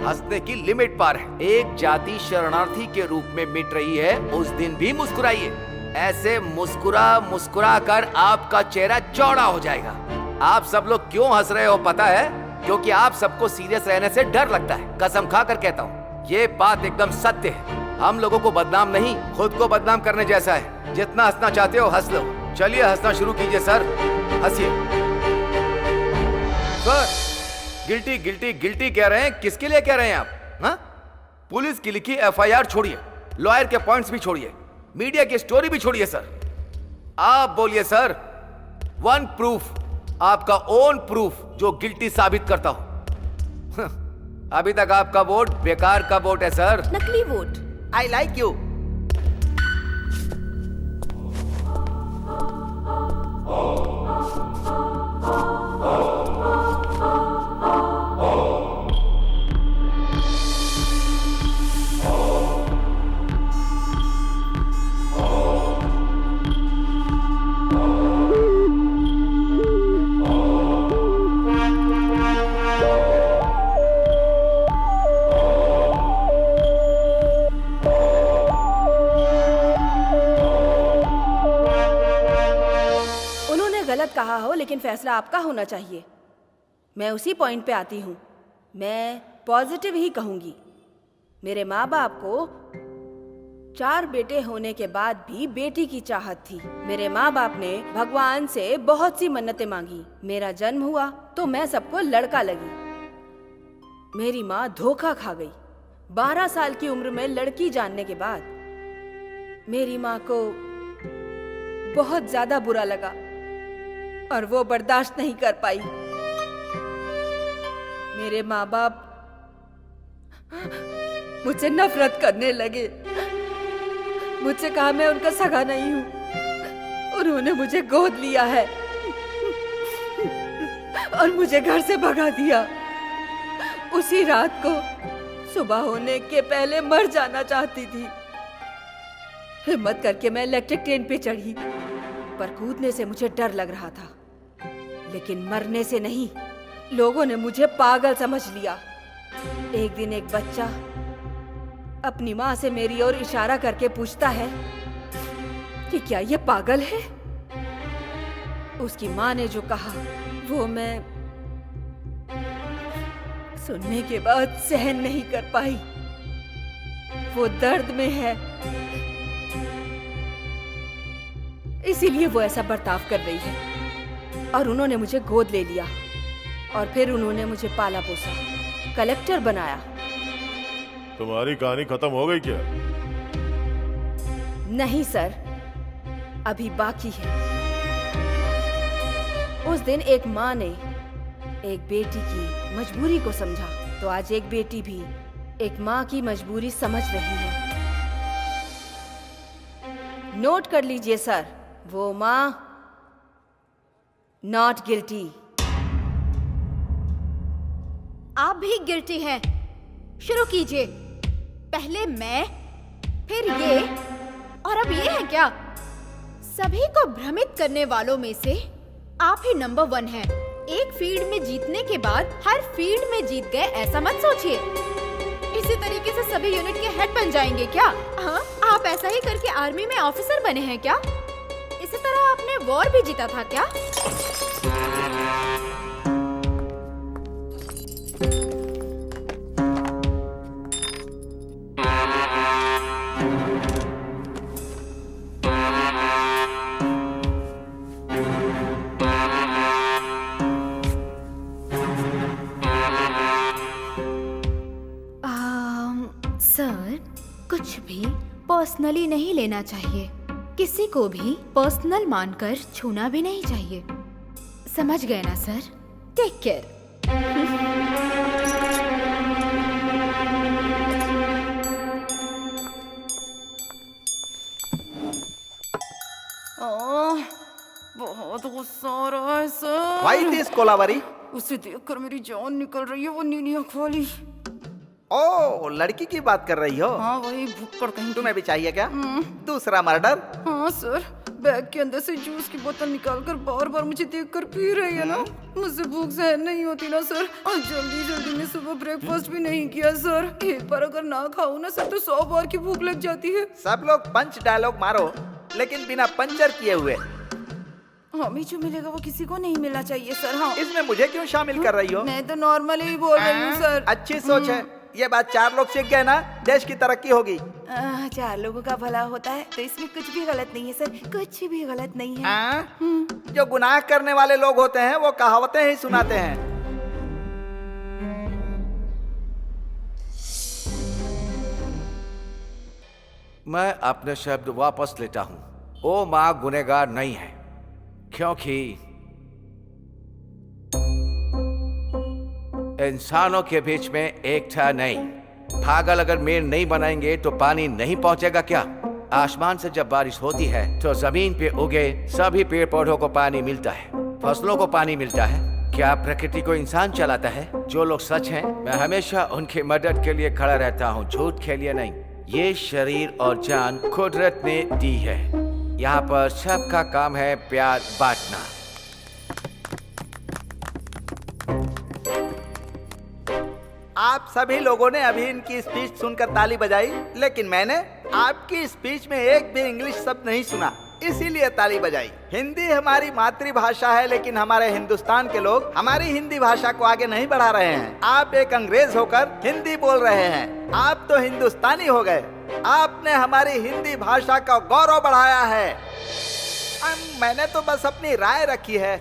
हंसने की लिमिट पार है। एक जाति शरणार्थी के रूप में मिट रही है, उस दिन भी मुस्कुराइए। ऐसे मुस्कुरा मुस्कुरा कर आपका चेहरा चौड़ा हो जाएगा। आप सब लोग क्यों हंस रहे हो पता है? क्योंकि आप सबको सीरियस रहने से डर लगता है। कसम खा कर कहता हूँ, ये बात एकदम सत्य है। हम लोगों को बदनाम नहीं, खुद को बदनाम करने जैसा है। जितना हंसना चाहते हो हंस लो। चलिए हंसना शुरू कीजिए सर, हंसिए। सर गिल्टी गिल्टी गिल्टी कह रहे हैं, किसके लिए कह रहे हैं आप? हाँ? पुलिस की लिखी एफआईआर छोड़िए, लॉयर के पॉइंट्स भी छोड़िए, मीडिया की स्टोरी भी छोड़िए सर। आप बोलिए सर, वन प्रूफ, आपका ओन प्रूफ जो गिल्टी साबित करता हो। अभी तक आपका वोट बेकार का वोट है सर, नकली वोट। I like you. गलत कहा हो, लेकिन फैसला आपका होना चाहिए। मैं उसी पॉइंट पे आती हूँ। मैं पॉजिटिव ही कहूंगी। मेरे माँ बाप को 4 बेटे होने के बाद भी बेटी की चाहत थी। मेरे माँ बाप ने भगवान से बहुत सी मन्नतें मांगी। मेरा जन्म हुआ तो मैं सबको लड़का लगी। मेरी माँ धोखा खा गई। 12 साल की उम्र में लड़की जानने के बाद मेरी माँ को बहुत ज्यादा बुरा लगा और वो बर्दाश्त नहीं कर पाई। मेरे माँ बाप मुझसे नफरत करने लगे। मुझसे कहा मैं उनका सगा नहीं हूँ। उन्होंने मुझे गोद लिया है और मुझे घर से भगा दिया। उसी रात को सुबह होने के पहले मर जाना चाहती थी। हिम्मत करके मैं इलेक्ट्रिक ट्रेन पे चढ़ी, पर कूदने से मुझे डर लग रहा था, लेकिन मरने से नहीं। लोगों ने मुझे पागल समझ लिया। एक दिन एक बच्चा अपनी माँ से मेरी ओर इशारा करके पूछता है कि क्या ये पागल है। उसकी माँ ने जो कहा वो मैं सुनने के बाद सहन नहीं कर पाई। वो दर्द में है, इसीलिए वो ऐसा बर्ताव कर रही है। और उन्होंने मुझे गोद ले लिया और फिर उन्होंने मुझे पाला पोसा, कलेक्टर बनाया। तुम्हारी कहानी खत्म हो गई क्या? नहीं सर, अभी बाकी है। उस दिन एक माँ ने एक बेटी की मजबूरी को समझा, तो आज एक बेटी भी एक माँ की मजबूरी समझ रही है। नोट कर लीजिए सर, वो माँ नॉट गिल्टी। आप भी गिल्टी हैं। शुरू कीजिए। पहले मैं, फिर ये, और अब ये है क्या? सभी को भ्रमित करने वालों में से आप ही नंबर 1 हैं। एक फील्ड में जीतने के बाद हर फील्ड में जीत गए, ऐसा मत सोचिए। इसी तरीके से सभी यूनिट के हेड बन जाएंगे क्या? हाँ, आप ऐसा ही करके आर्मी में ऑफिसर बने हैं क्या? इसी तरह आपने वॉर भी जीता था क्या? सर, कुछ भी पर्सनली नहीं लेना चाहिए। किसी को भी पर्सनल मानकर छूना भी नहीं चाहिए। समझ गए ना सर? Take care. बहुत गुस्सा आ रहा है सर। Why this Kolaveri? उसे देखकर मेरी जान निकल रही है, वो नीली आँख वाली। ओ, लड़की की बात कर रही हो? हाँ, वही भुक्कड़ कहीं। तुम्हें भी चाहिए क्या? दूसरा मर्डर? हाँ सर, बैग के अंदर से जूस की बोतल निकालकर बार बार मुझे देखकर पी रही है ना। मुझसे भूख सहन नहीं होती ना सर। और जल्दी जल्दी में सुबह ब्रेकफास्ट भी नहीं किया सर। एक बार अगर ना खाऊं ना सर तो 100 बार की भूख लग जाती है। सब लोग पंच डायलॉग मारो लेकिन बिना पंचर किए हुए। हमें जो मिलेगा वो किसी को नहीं मिलना चाहिए सर। हाँ, इसमें मुझे क्यों शामिल कर रही हो? मैं तो नॉर्मली ही बोल रही हूँ सर। अच्छी सोच है। ये बात 4 लोग सीख गए ना, देश की तरक्की होगी। 4 लोगों का भला होता है तो इसमें कुछ भी गलत नहीं है सर, कुछ भी गलत नहीं है। जो गुनाह करने वाले लोग होते हैं वो कहावतें ही सुनाते हैं। मैं अपने शब्द वापस लेता हूं। ओ माँ गुनहगार नहीं है, क्योंकि इंसानों के बीच में एकता नहीं। पागल अगर मेड़ नहीं बनाएंगे तो पानी नहीं पहुंचेगा क्या? आसमान से जब बारिश होती है तो जमीन पे उगे सभी पेड़ पौधों को पानी मिलता है, फसलों को पानी मिलता है। क्या प्रकृति को इंसान चलाता है? जो लोग सच हैं, मैं हमेशा उनकी मदद के लिए खड़ा रहता हूँ, झूठ के लिए नहीं। ये शरीर और जान कुदरत ने दी है। यहाँ पर सबका काम है प्यार बांटना। आप सभी लोगों ने अभी इनकी स्पीच सुनकर ताली बजाई, लेकिन मैंने आपकी स्पीच में एक भी इंग्लिश शब्द नहीं सुना, इसीलिए ताली बजाई। हिंदी हमारी मातृभाषा है, लेकिन हमारे हिंदुस्तान के लोग हमारी हिंदी भाषा को आगे नहीं बढ़ा रहे हैं। आप एक अंग्रेज होकर हिंदी बोल रहे हैं, आप तो हिंदुस्तानी हो गए। आपने हमारी हिंदी भाषा का गौरव बढ़ाया है। मैंने तो बस अपनी राय रखी है।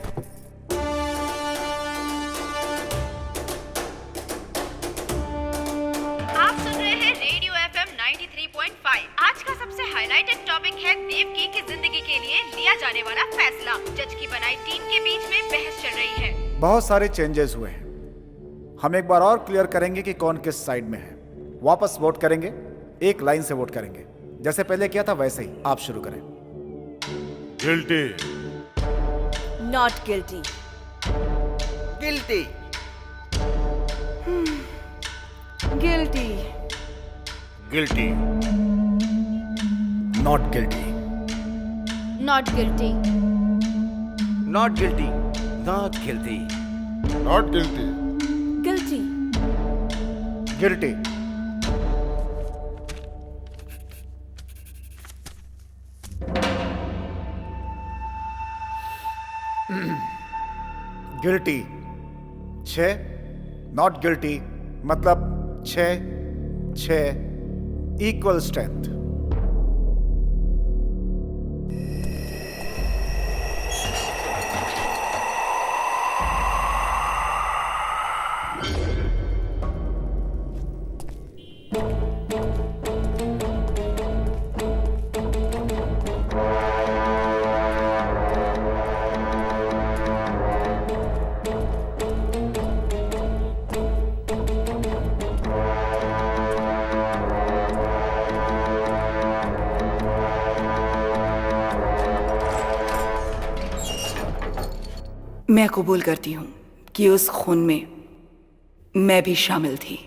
आप सुन रहे हैं रेडियो FM 93.5। आज का सबसे हाईलाइटेड टॉपिक है देवकी की जिंदगी के लिए लिया जाने वाला फैसला। जज की बनाई टीम के बीच में बहस चल रही है। बहुत सारे चेंजेस हुए हैं। हम एक बार और क्लियर करेंगे कि कौन किस साइड में है। वापस वोट करेंगे, एक लाइन से वोट करेंगे, जैसे पहले किया था वैसे ही। आप शुरू करें। Guilty, not guilty, guilty, guilty, guilty, not guilty, not guilty, not guilty, not guilty, not guilty, guilty, guilty, guilty 6, not guilty मतलब 6 इक्वल स्ट्रेंथ। मैं कबूल करती हूँ कि उस खून में मैं भी शामिल थी।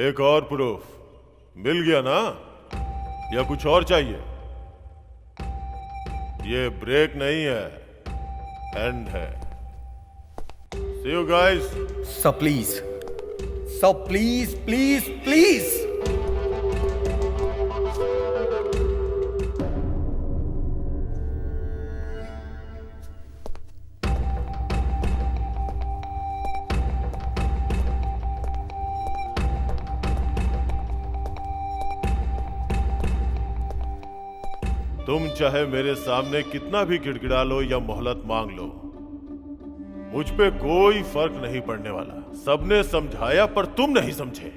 एक और प्रूफ मिल गया ना, या कुछ और चाहिए? ये ब्रेक नहीं है, एंड है। See you guys. Sir please, sir please please please. तुम चाहे मेरे सामने कितना भी गिड़गिड़ा लो या मोहलत मांग लो, मुझ पे कोई फर्क नहीं पड़ने वाला। सबने समझाया पर तुम नहीं समझे।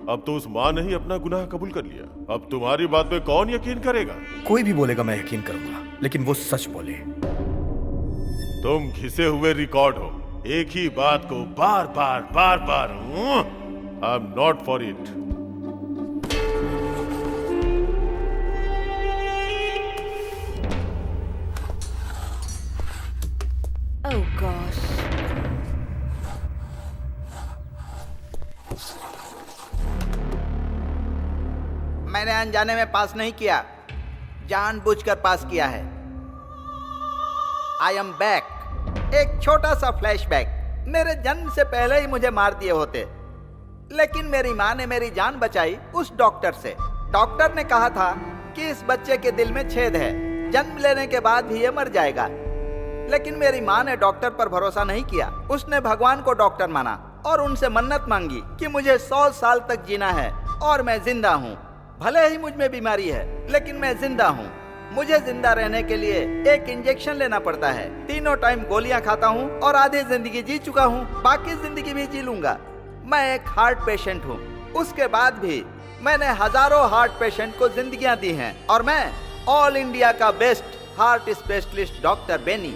अब तो उस माँ ने ही अपना गुनाह कबूल कर लिया। अब तुम्हारी बात पे कौन यकीन करेगा? कोई भी बोलेगा मैं यकीन करूंगा, लेकिन वो सच बोले। तुम घिसे हुए रिकॉर्ड हो, एक ही बात को बार बार। I am not for it. Oh gosh. मैंने अनजाने में पास नहीं किया, जानबूझकर पास किया है। I am back. एक छोटा सा फ्लैशबैक। मेरे जन्म से पहले ही मुझे मार दिए होते, लेकिन मेरी माँ ने मेरी जान बचाई उस डॉक्टर से। डॉक्टर ने कहा था कि इस बच्चे के दिल में छेद है, जन्म लेने के बाद भी ये मर जाएगा। लेकिन मेरी माँ ने डॉक्टर पर भरोसा नहीं किया। उसने भगवान को डॉक्टर माना और उनसे मन्नत मांगी कि मुझे 100 साल तक जीना है और मैं जिंदा हूँ। भले ही मुझ में बीमारी है, लेकिन मैं जिंदा हूँ। मुझे जिंदा रहने के लिए एक इंजेक्शन लेना पड़ता है। 3 टाइम गोलियां खाता हूँ और आधी जिंदगी जी चुका हूँ, बाकी जिंदगी भी जी लूंगा। मैं एक हार्ट पेशेंट हूँ। उसके बाद भी मैंने हजारों हार्ट पेशेंट को जिंदगियां दी हैं और मैं ऑल इंडिया का best heart specialist doctor Beni.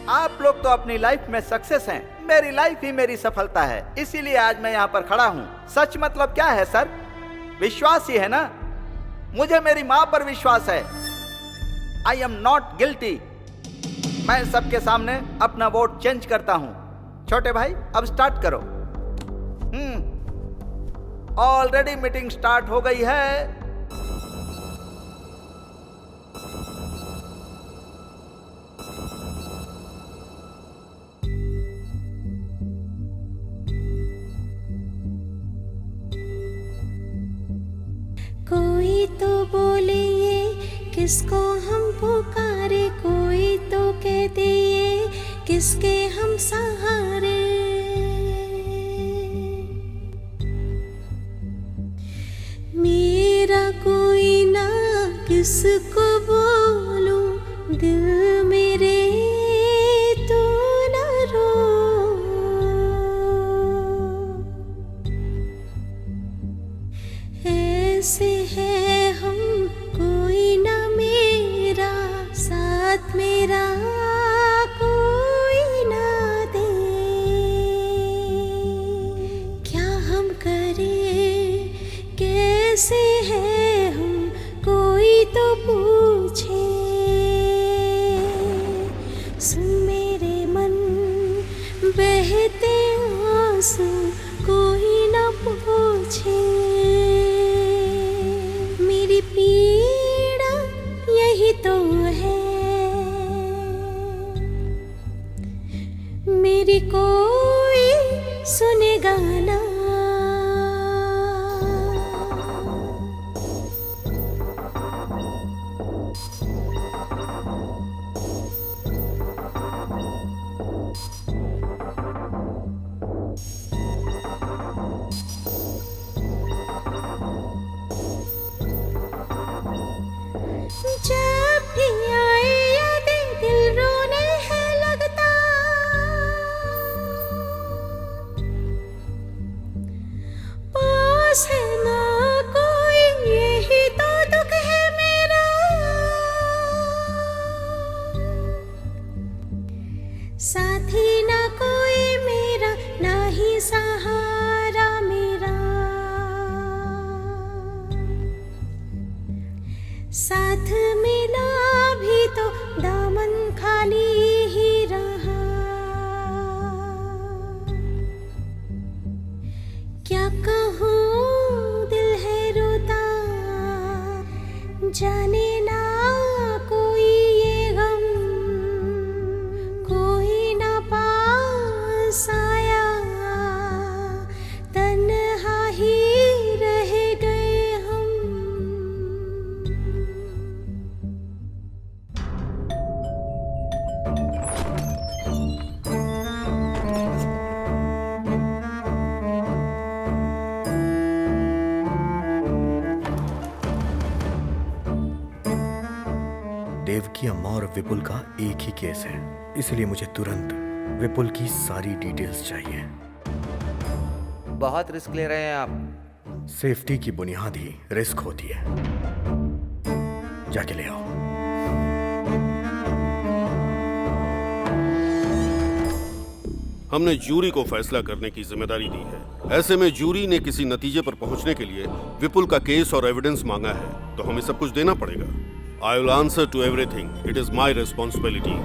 आप लोग तो अपनी लाइफ में सक्सेस हैं, मेरी लाइफ ही मेरी सफलता है, इसीलिए आज मैं यहाँ पर खड़ा हूँ। सच मतलब क्या है सर? विश्वास ही है ना। मुझे मेरी माँ पर विश्वास है। आई एम नॉट गिल्टी। मैं सबके सामने अपना वोट चेंज करता हूँ। छोटे भाई अब स्टार्ट करो। ऑलरेडी मीटिंग स्टार्ट हो गई है। कोई तो बोले ये किसको हम पुकारे, कोई तो कह दे ये किसके हम सहारे। मेरा कोई ना किसको बोलूं, दिल मेरे तू ना रो। ऐसे है हम, कोई ना मेरा साथ, मेरा कोई ना दे। क्या हम करें, कैसे है हम, कोई तो पूछे। सुन मेरे मन बहते आंसू, कोई ना पूछे। मेरी पीड़ा यही तो है, मेरी कोई सुनेगा ना। जब भी आए यादें दिल रोने है लगता, पास है ना कोई यही तो दुख है मेरा। साथी ना कोई मेरा, ना ही सहारा मेरा। साथ मिला भी तो दामन खाली ही रहा। क्या कहूँ दिल है रोता, जाने ना कोई ये गम, कोई ना पास आया, तन्हा ही रह गए हम। देवकी अम्मा और विपुल का एक ही केस है, इसलिए मुझे तुरंत विपुल की सारी डिटेल्स चाहिए। बहुत रिस्क ले रहे हैं आप। सेफ्टी की बुनियाद ही रिस्क होती है। जाके ले आओ। हमने जूरी को फैसला करने की जिम्मेदारी दी है। ऐसे में जूरी ने किसी नतीजे पर पहुंचने के लिए विपुल का केस और एविडेंस मांगा है, तो हमें सब कुछ देना पड़ेगा। I will answer to everything. It is my responsibility.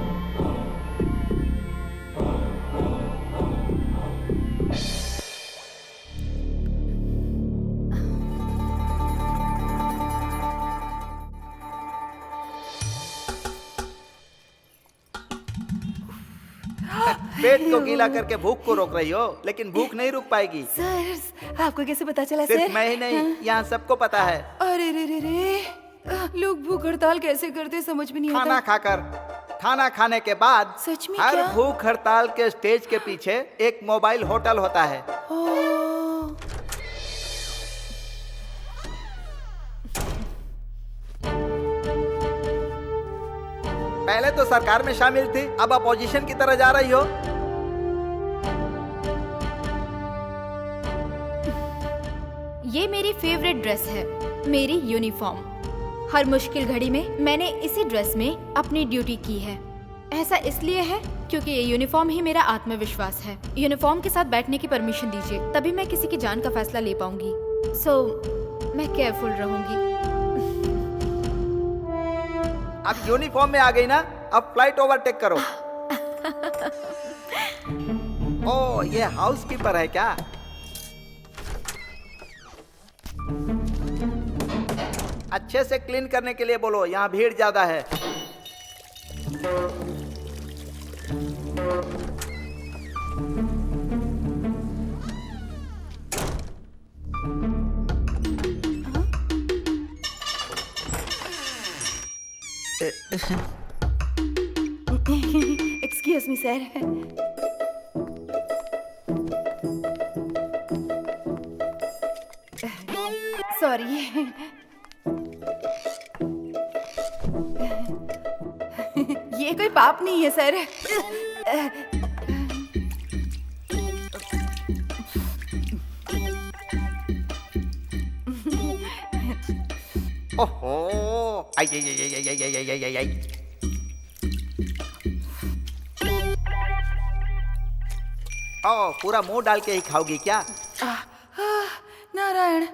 पेट को गीला करके भूख को रोक रही हो, लेकिन भूख नहीं रुक पाएगी। सर, आपको कैसे पता चला सिर्फ सर? मैं ही नहीं, यहाँ सबको पता है। अरे रे रे रे, लोग भूख हड़ताल कैसे करते समझ में नहीं आता। खाना खाकर, खाना खाने के बाद सच में हर क्या? भूख हड़ताल के स्टेज के पीछे एक मोबाइल होटल होता है। पहले तो सरकार में शामिल थी, अब अपोजिशन की तरह जा रही हो। ये मेरी फेवरेट ड्रेस है, मेरी यूनिफॉर्म। हर मुश्किल घड़ी में मैंने इसी ड्रेस में अपनी ड्यूटी की है। ऐसा इसलिए है क्योंकि ये यूनिफॉर्म ही मेरा आत्मविश्वास है। यूनिफॉर्म के साथ बैठने की परमिशन दीजिए, तभी मैं किसी की जान का फैसला ले पाऊंगी। मैं केयरफुल रहूंगी। अब यूनिफॉर्म में आ गई ना, अब फ्लाइट ओवरटेक करो। ओ, ये हाउसकीपर है क्या? अच्छे से क्लीन करने के लिए बोलो, यहाँ भीड़ ज्यादा है। Excuse me sir. सॉरी। ये कोई पाप नहीं है सर। ओहो, आई आई आई आई आई आई आई आई आई। ओ, पूरा मुंह डाल के ही खाओगी क्या? Narayan.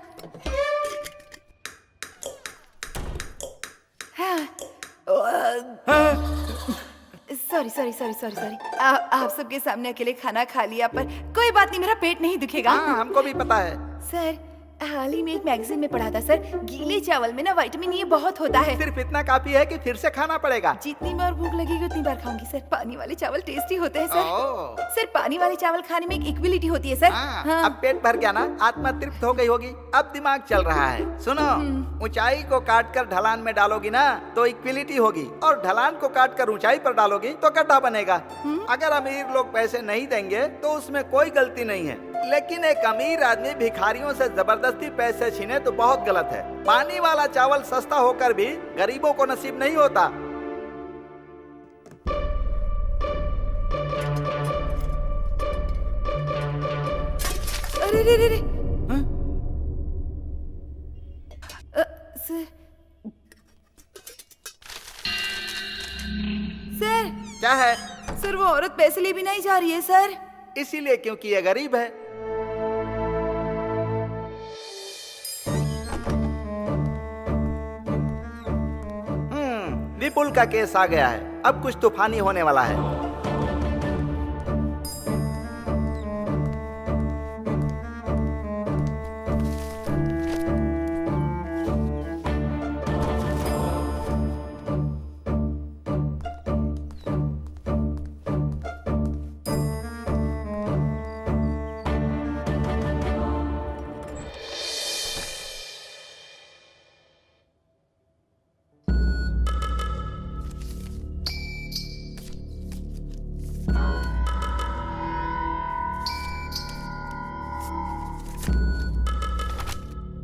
Sorry sorry sorry sorry sorry. आप सबके सामने अकेले खाना खा लिया, पर कोई बात नहीं, मेरा पेट नहीं दुखेगा। हाँ, हमको भी पता है। सर, हाल ही में एक मैगजीन में पढ़ा था सर, गीले चावल में ना विटामिन ए बहुत होता है। सिर्फ इतना काफी है कि फिर से खाना पड़ेगा। जितनी बार भूख लगेगी उतनी बार खाऊंगी सर। पानी वाले चावल टेस्टी होते हैं सर। सर, पानी वाले चावल खाने में एक इक्विलिटी होती है सर। हाँ। अब पेट भर गया ना, आत्मा तृप्त हो गई होगी, अब दिमाग चल रहा है। सुनो, ऊंचाई को काट कर ढलान में डालोगी ना तो इक्विलिटी होगी, और ढलान को काट कर ऊंचाई पर डालोगी तो गड्ढा बनेगा। अगर अमीर लोग पैसे नहीं देंगे तो उसमें कोई गलती नहीं है, लेकिन एक अमीर आदमी भिखारियों से जबरदस्ती पैसे छीने तो बहुत गलत है। पानी वाला चावल सस्ता होकर भी गरीबों को नसीब नहीं होता। अरे रे रे रे। सर, क्या है? सर, वो औरत पैसे ले भी नहीं जा रही है सर। इसीलिए क्योंकि ये गरीब है। विपुल का केस आ गया है, अब कुछ तूफानी होने वाला है।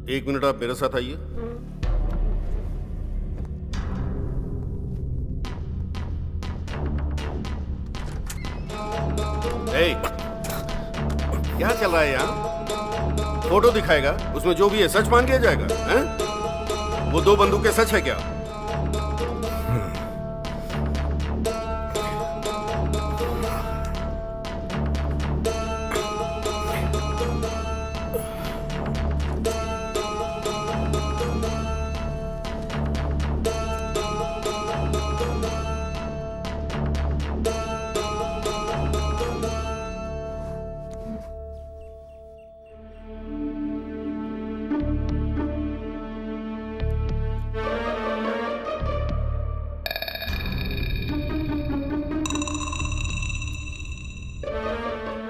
एक मिनट, आप मेरे साथ आइए। क्या चल रहा है यहाँ? फोटो दिखाएगा, उसमें जो भी है सच मान लिया जाएगा, हैं? वो 2 बंदूकें सच है क्या?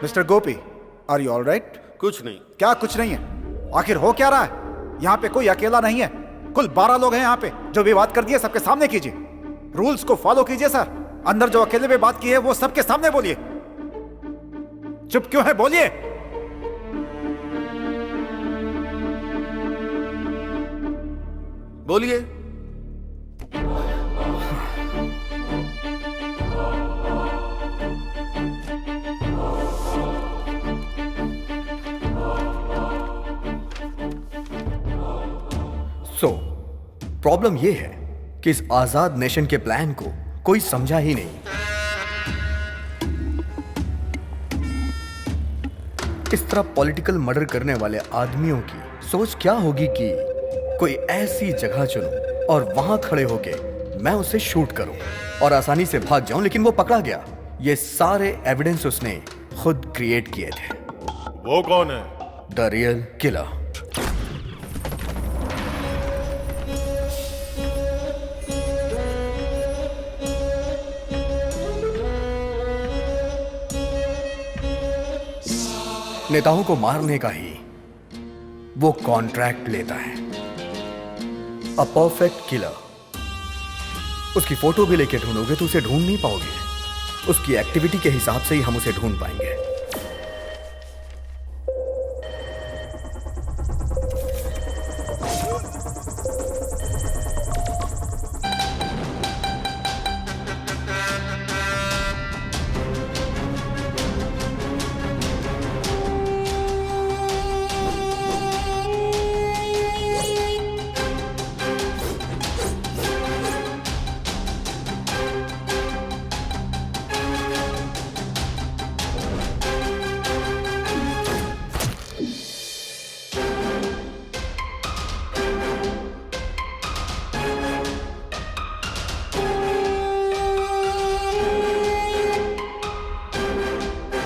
Mister Gopi, are you all right? कुछ नहीं। क्या कुछ नहीं है? आखिर हो क्या रहा है? यहाँ पे कोई अकेला नहीं है, कुल 12 लोग हैं यहाँ पे। जो भी बात कर दी है सबके सामने कीजिए, रूल्स को फॉलो कीजिए सर। अंदर जो अकेले में बात की है वो सबके सामने बोलिए। चुप क्यों है, बोलिए। बोलिए। प्रॉब्लम यह है कि इस आजाद नेशन के प्लान को कोई समझा ही नहीं। इस तरह पॉलिटिकल मर्डर करने वाले आदमियों की सोच क्या होगी कि कोई ऐसी जगह चुनूं और वहां खड़े होके मैं उसे शूट करूं और आसानी से भाग जाऊं, लेकिन वो पकड़ा गया। ये सारे एविडेंस उसने खुद क्रिएट किए थे। वो कौन है? The real killer. नेताओं को मारने का ही वो कॉन्ट्रैक्ट लेता है। A perfect killer. उसकी फोटो भी लेके ढूंढोगे तो उसे ढूंढ नहीं पाओगे। उसकी एक्टिविटी के हिसाब से ही हम उसे ढूंढ पाएंगे।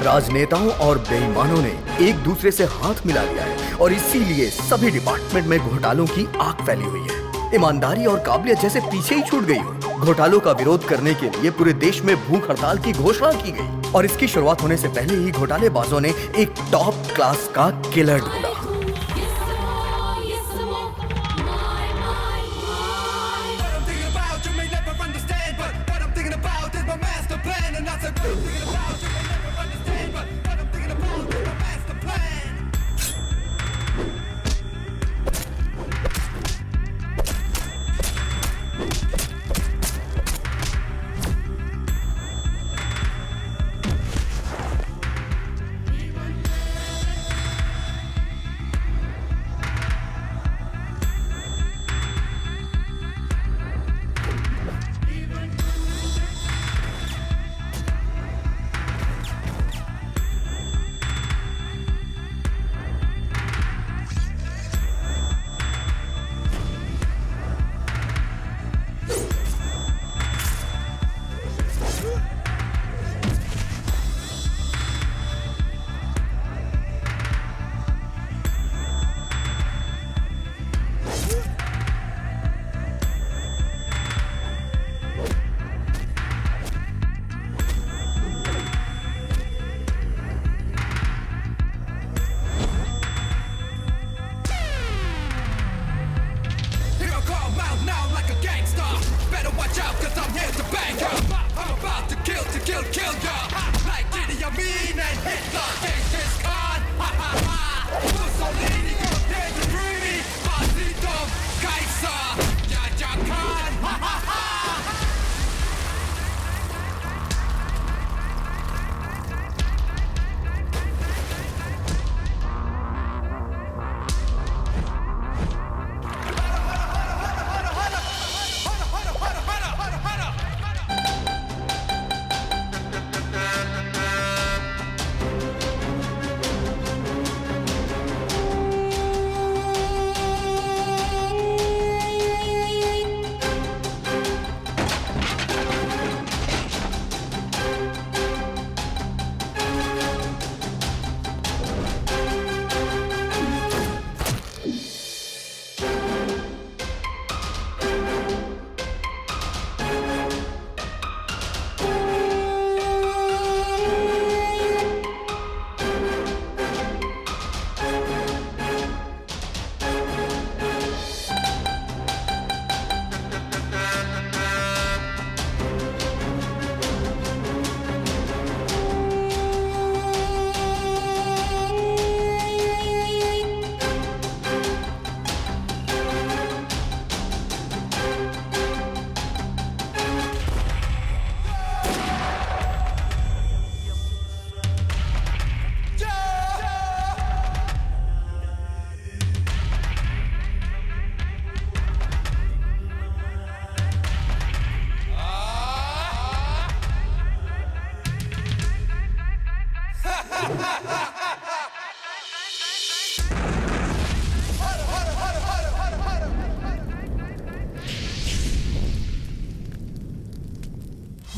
राजनेताओं और बेईमानों ने एक दूसरे से हाथ मिला लिया है और इसीलिए सभी डिपार्टमेंट में घोटालों की आग फैली हुई है। ईमानदारी और काबिलियत जैसे पीछे ही छूट गई हो। घोटालों का विरोध करने के लिए पूरे देश में भूख हड़ताल की घोषणा की गई और इसकी शुरुआत होने से पहले ही घोटालेबाजों ने एक टॉप क्लास का किलर ढूंढा।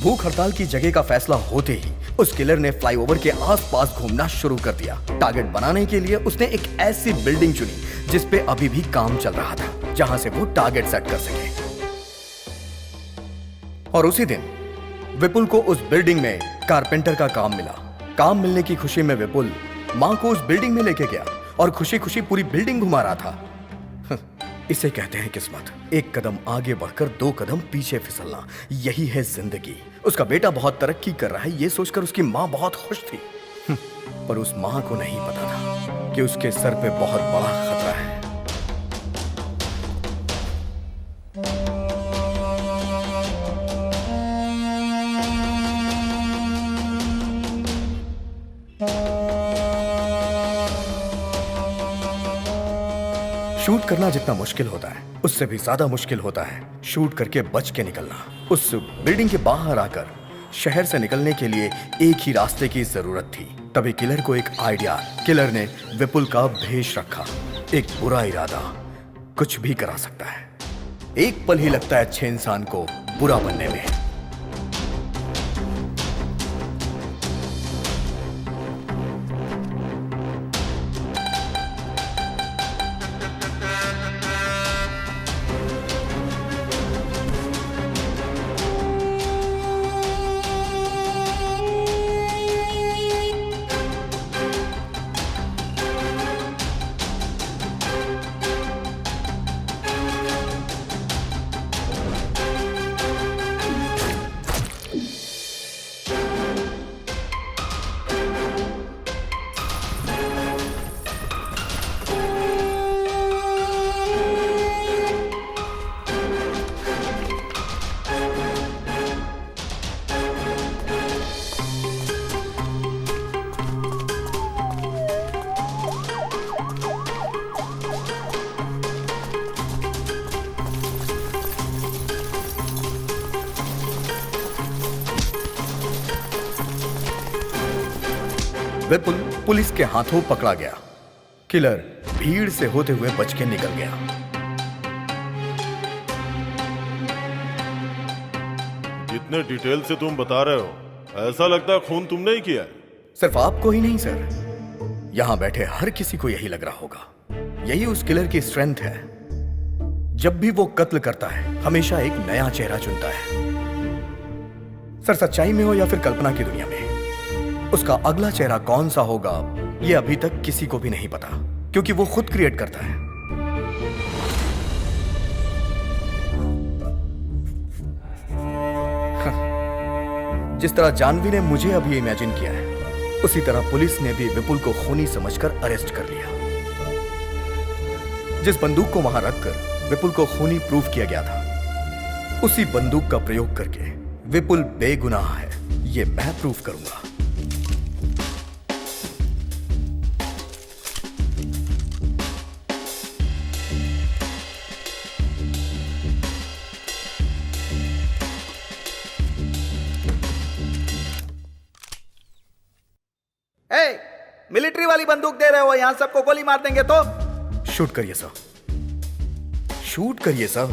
भूख हड़ताल की जगह का फैसला होते ही उस किलर ने फ्लाईओवर के आसपास घूमना शुरू कर दिया। टारगेट बनाने के लिए उसने एक ऐसी बिल्डिंग चुनी जिस पे अभी भी काम चल रहा था, जहां से वो टारगेट सेट कर सके। और उसी दिन विपुल को उस बिल्डिंग में कारपेंटर का काम मिला। काम मिलने की खुशी में विपुल मां को उस बिल्डिंग में लेके गया और खुशी खुशी पूरी बिल्डिंग घुमा रहा था। इसे कहते हैं किस्मत। एक कदम आगे बढ़कर 2 कदम पीछे फिसलना, यही है जिंदगी। उसका बेटा बहुत तरक्की कर रहा है, ये सोचकर उसकी मां बहुत खुश थी। पर उस मां को नहीं पता था कि उसके सर पे बहुत बड़ा खतरा है। शूट करना जितना मुश्किल होता है उससे भी ज्यादा मुश्किल होता है शूट करके बच के निकलना। उस बिल्डिंग के बाहर आकर शहर से निकलने के लिए एक ही रास्ते की जरूरत थी। तभी किलर को एक आइडिया। किलर ने विपुल का भेष रखा। एक बुरा इरादा कुछ भी करा सकता है। एक पल ही लगता है अच्छे इंसान को बुरा बनने में। विपुल पुलिस के हाथों पकड़ा गया। किलर भीड़ से होते हुए बच के निकल गया। जितने डिटेल से तुम बता रहे हो, ऐसा लगता है खून तुमने ही किया है। सिर्फ आपको ही नहीं सर, यहां बैठे हर किसी को यही लग रहा होगा। यही उस किलर की स्ट्रेंथ है। जब भी वो कत्ल करता है हमेशा एक नया चेहरा चुनता है। सर, सच्चाई में हो या फिर कल्पना की दुनिया में, उसका अगला चेहरा कौन सा होगा ये अभी तक किसी को भी नहीं पता, क्योंकि वो खुद क्रिएट करता है। जिस तरह जानवी ने मुझे अभी इमेजिन किया है, उसी तरह पुलिस ने भी विपुल को खूनी समझकर अरेस्ट कर लिया। जिस बंदूक को वहां रखकर विपुल को खूनी प्रूव किया गया था, उसी बंदूक का प्रयोग करके विपुल बेगुनाह है ये मैं प्रूव करूंगा। मिलिट्री वाली बंदूक दे रहे हो, यहां सबको गोली मार देंगे तो। शूट करिए सर, शूट करिए sir.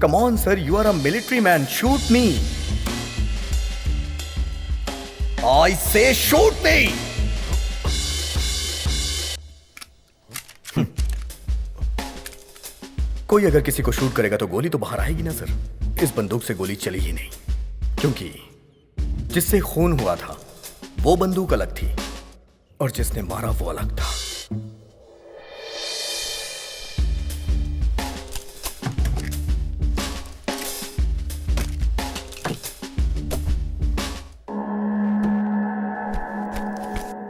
Come on sir, you are a military man, shoot me. I say shoot मी। कोई अगर किसी को शूट करेगा तो गोली तो बाहर आएगी ना सर। इस बंदूक से गोली चली ही नहीं, क्योंकि जिससे खून हुआ था वो बंदूक अलग थी और जिसने मारा वो अलग था।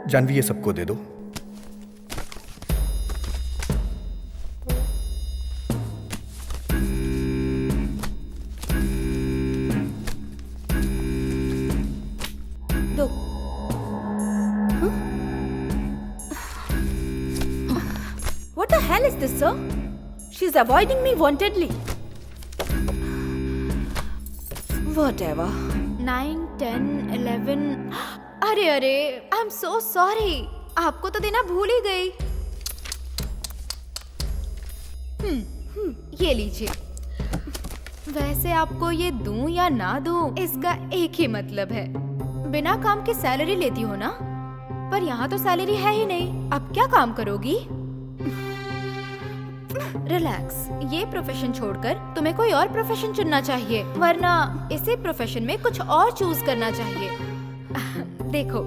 जानवी, ये सबको दे दो। What the hell is this, sir? She's avoiding me wantedly. Whatever. 9, 10, 11. अरे अरे, आई एम सो सॉरी। आपको तो देना भूल ही गई। ये लीजिए। वैसे आपको ये दूं या ना दूं, इसका एक ही मतलब है। बिना काम के सैलरी लेती हो ना, पर यहाँ तो सैलरी है ही नहीं। अब क्या काम करोगी? रिलैक्स, ये प्रोफेशन छोड़कर तुम्हें कोई और प्रोफेशन चुनना चाहिए, वरना इसी प्रोफेशन में कुछ और चूज करना चाहिए। देखो,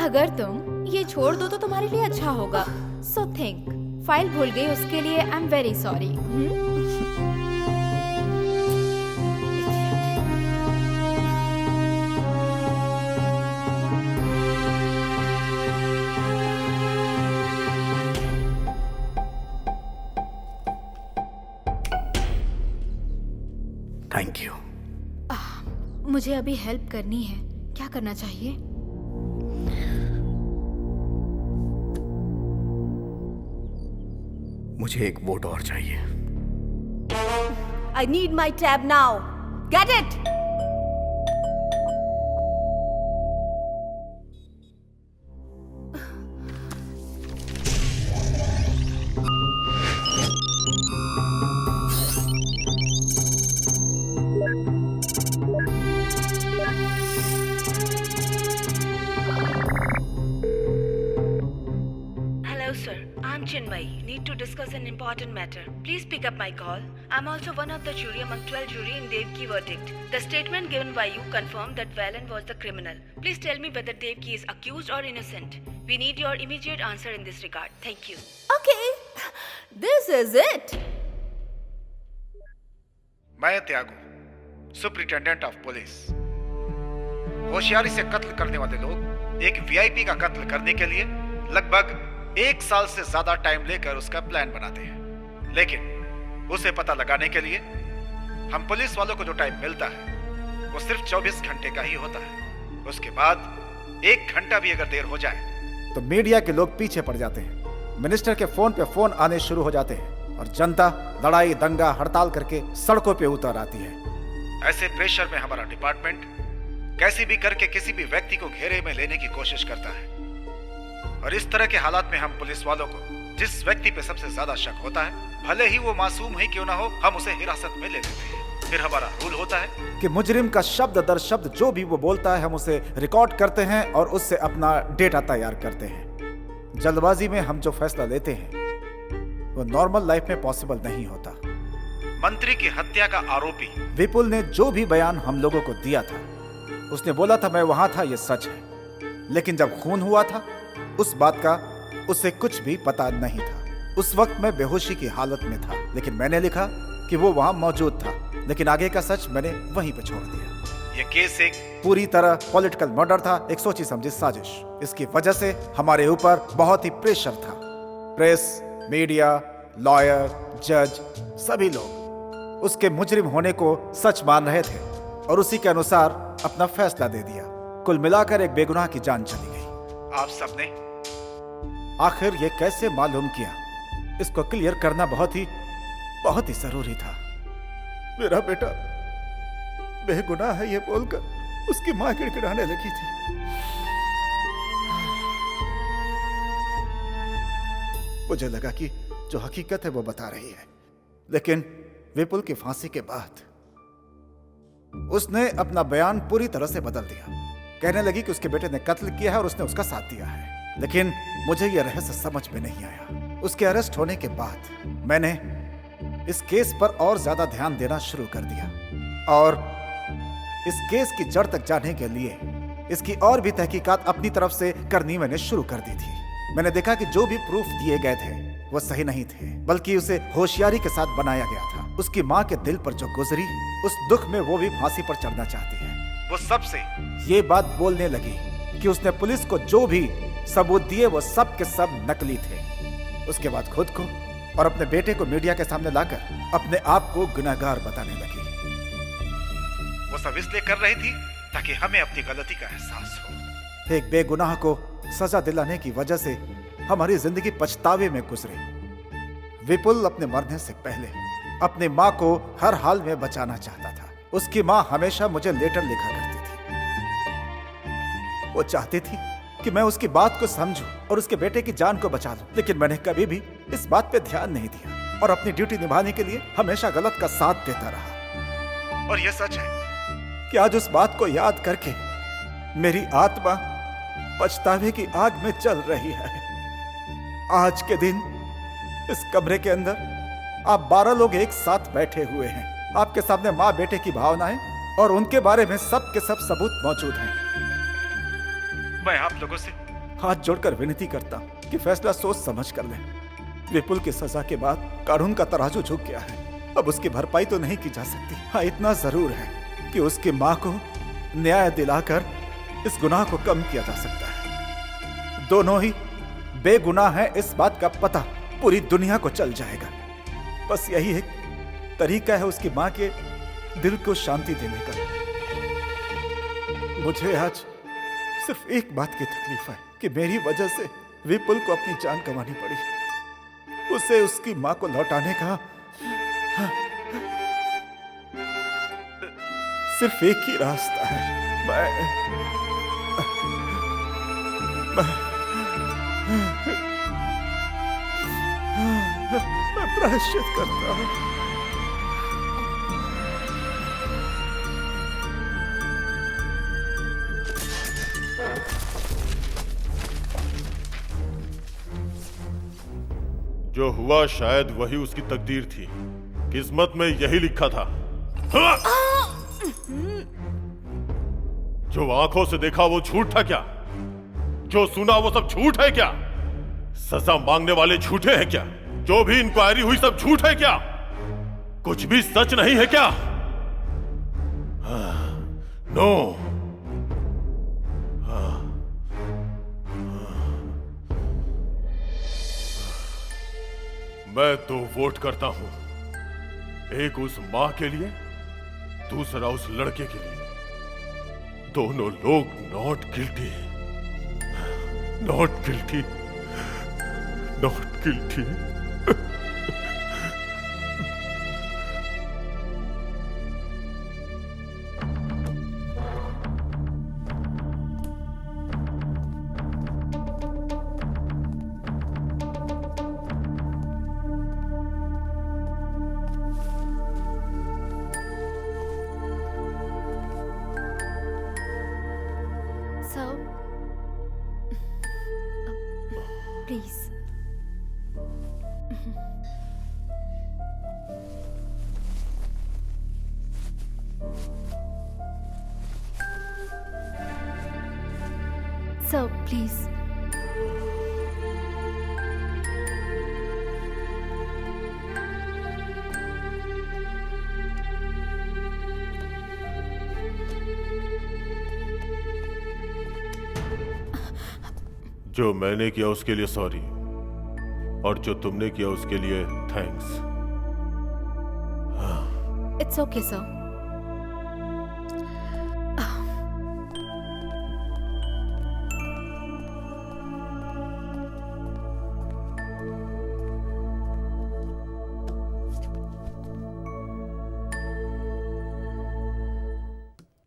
अगर तुम ये छोड़ दो तो तुम्हारे लिए अच्छा होगा। So think. फाइल भूल गई, उसके लिए I am very sorry. Thank you. मुझे अभी हेल्प करनी है, क्या करना चाहिए? मुझे एक वोट और चाहिए। I need my tab now. Get it? Hello, sir. I'm Chinmay. Need to discuss an important matter. Please pick up my call. I'm also one of the jury among 12 jury in Devki verdict. The statement given by you confirmed that Valen was the criminal. Please tell me whether Devki is accused or innocent. We need your immediate answer in this regard. Thank you. Okay. This is it. मैं त्यागू, superintendent of police. होशियारी से कत्ल करने वाले लोग एक VIP का कत्ल करने के लिए लगभग 1 साल से ज्यादा टाइम लेकर उसका प्लान बनाते हैं, लेकिन उसे पता लगाने के लिए हम पुलिस वालों को जो टाइम मिलता है वो सिर्फ 24 घंटे का ही होता है। उसके बाद 1 घंटा भी अगर देर हो जाए तो मीडिया के लोग पीछे पड़ जाते हैं, मिनिस्टर के फोन पे फोन आने शुरू हो जाते हैं और जनता लड़ाई दंगा हड़ताल करके सड़कों पे उतर आती है। ऐसे प्रेशर में हमारा डिपार्टमेंट कैसी भी करके किसी भी व्यक्ति को घेरे में लेने की कोशिश करता है, और इस तरह के हालात में हम पुलिस वालों को जिस व्यक्ति पे सबसे ज्यादा शक होता है, भले ही वो मासूम ही क्यों ना हो, हम उसे हिरासत में ले लेते हैं। फिर हमारा रूल होता है कि मुजरिम का शब्द दर शब्द जो भी वो बोलता है हम उसे रिकॉर्ड करते हैं और उससे अपना डेटा तैयार करते हैं। जल्दबाजी में हम जो फैसला लेते हैं वो नॉर्मल लाइफ में पॉसिबल नहीं होता। मंत्री की हत्या का आरोपी विपुल ने जो भी बयान हम लोगों को दिया था, उसने बोला था मैं वहां था, ये सच है, लेकिन जब खून हुआ था उस बात का उसे कुछ भी पता नहीं था। उस वक्त मैं बेहोशी की हालत में था, लेकिन मैंने लिखा कि वो वहां मौजूद था, लेकिन आगे का सच मैंने वहीं पे छोड़ दिया। ये केस एक पूरी तरह पॉलिटिकल मर्डर था, एक सोची समझी साजिश। इसकी वजह से हमारे ऊपर बहुत ही प्रेशर था। प्रेस, मीडिया, लॉयर, जज, सभी लोग उसके मुजरिम होने को सच मान रहे थे और उसी के अनुसार अपना फैसला दे दिया। कुल मिलाकर एक बेगुनाह की जान चली गई। आप सबने आखिर ये कैसे मालूम किया, इसको क्लियर करना बहुत ही जरूरी था। मेरा बेटा बेगुनाह है ये बोलकर उसकी मां गिड़गिड़ाने लगी थी। मुझे लगा कि जो हकीकत है वो बता रही है, लेकिन विपुल की फांसी के बाद उसने अपना बयान पूरी तरह से बदल दिया। कहने लगी कि उसके बेटे ने कत्ल किया है और उसने उसका साथ दिया है, लेकिन मुझे यह रहस्य समझ में नहीं आया। उसके अरेस्ट होने के बाद मैंने इस केस पर और ज्यादा ध्यान देना शुरू कर दिया और इस केस की जड़ तक जाने के लिए इसकी और भी तहकीकात अपनी तरफ से करनी मैंने शुरू कर दी थी। मैंने देखा कि जो भी प्रूफ दिए गए थे वो सही नहीं थे, बल्कि उसे होशियारी के साथ बनाया गया था। उसकी माँ के दिल पर जो गुजरी, उस दुख में वो भी फांसी पर चढ़ना चाहती है। वो सबसे ये बात बोलने लगी कि उसने पुलिस को जो भी सबूत दिए वो सब के सब नकली थे। उसके बाद खुद को और अपने बेटे को मीडिया के सामने लाकर अपने आप को गुनहगार बताने लगी। वो सब इसलिए कर रही थी ताकि हमें अपनी गलती का एहसास हो। एक बेगुनाह को सजा दिलाने की वजह से हमारी जिंदगी पछतावे में गुजरी। विपुल अपने मरने से पहले अपनी माँ को हर हाल में बचाना चाहता था। उसकी माँ हमेशा मुझे लेटर लिखा करती थी। वो चाहती थी कि मैं उसकी बात को समझूं और उसके बेटे की जान को बचा लूं, लेकिन मैंने कभी भी इस बात पे ध्यान नहीं दिया और अपनी ड्यूटी निभाने के लिए हमेशा गलत का साथ देता रहा। और यह सच है कि आज उस बात को याद करके मेरी आत्मा पछतावे की आग में जल रही है। आज के दिन इस कमरे के अंदर आप 12 लोग एक साथ बैठे हुए हैं। आपके सामने माँ बेटे की भावनाएं और उनके बारे में सब के सब सबूत मौजूद हैं। मैं आप लोगों से हाथ जोड़कर विनती करता हूं कि फैसला सोच समझ कर लें। विपुल की सजा के बाद कानून का तराजू झुक गया है। अब उसकी भरपाई तो नहीं की जा सकती। हाँ, इतना जरूर है कि उसकी माँ को न्याय दिलाकर इस गुनाह को कम किया जा सकता है। दोनों ही बेगुनाह है, इस बात का पता पूरी दुनिया को चल जाएगा। बस यही एक तरीका है उसकी माँ के दिल को शांति देने का। मुझे आज सिर्फ एक बात की तकलीफ है कि मेरी वजह से विपुल को अपनी जान गंवानी पड़ी। उसे उसकी माँ को लौटाने का सिर्फ एक ही रास्ता है। मैं प्रायश्चित करता हूं। जो हुआ शायद वही उसकी तकदीर थी। किस्मत में यही लिखा था। हाँ! जो आंखों से देखा वो झूठ था क्या? जो सुना वो सब झूठ है क्या? सजा मांगने वाले झूठे हैं क्या? जो भी इंक्वायरी हुई सब झूठ है क्या? कुछ भी सच नहीं है क्या? नो। मैं तो वोट करता हूं, एक उस मां के लिए, दूसरा उस लड़के के लिए। दोनों लोग not guilty, not guilty, not guilty. Please. Sir, please. जो मैंने किया उसके लिए सॉरी, और जो तुमने किया उसके लिए थैंक्स। It's okay, sir.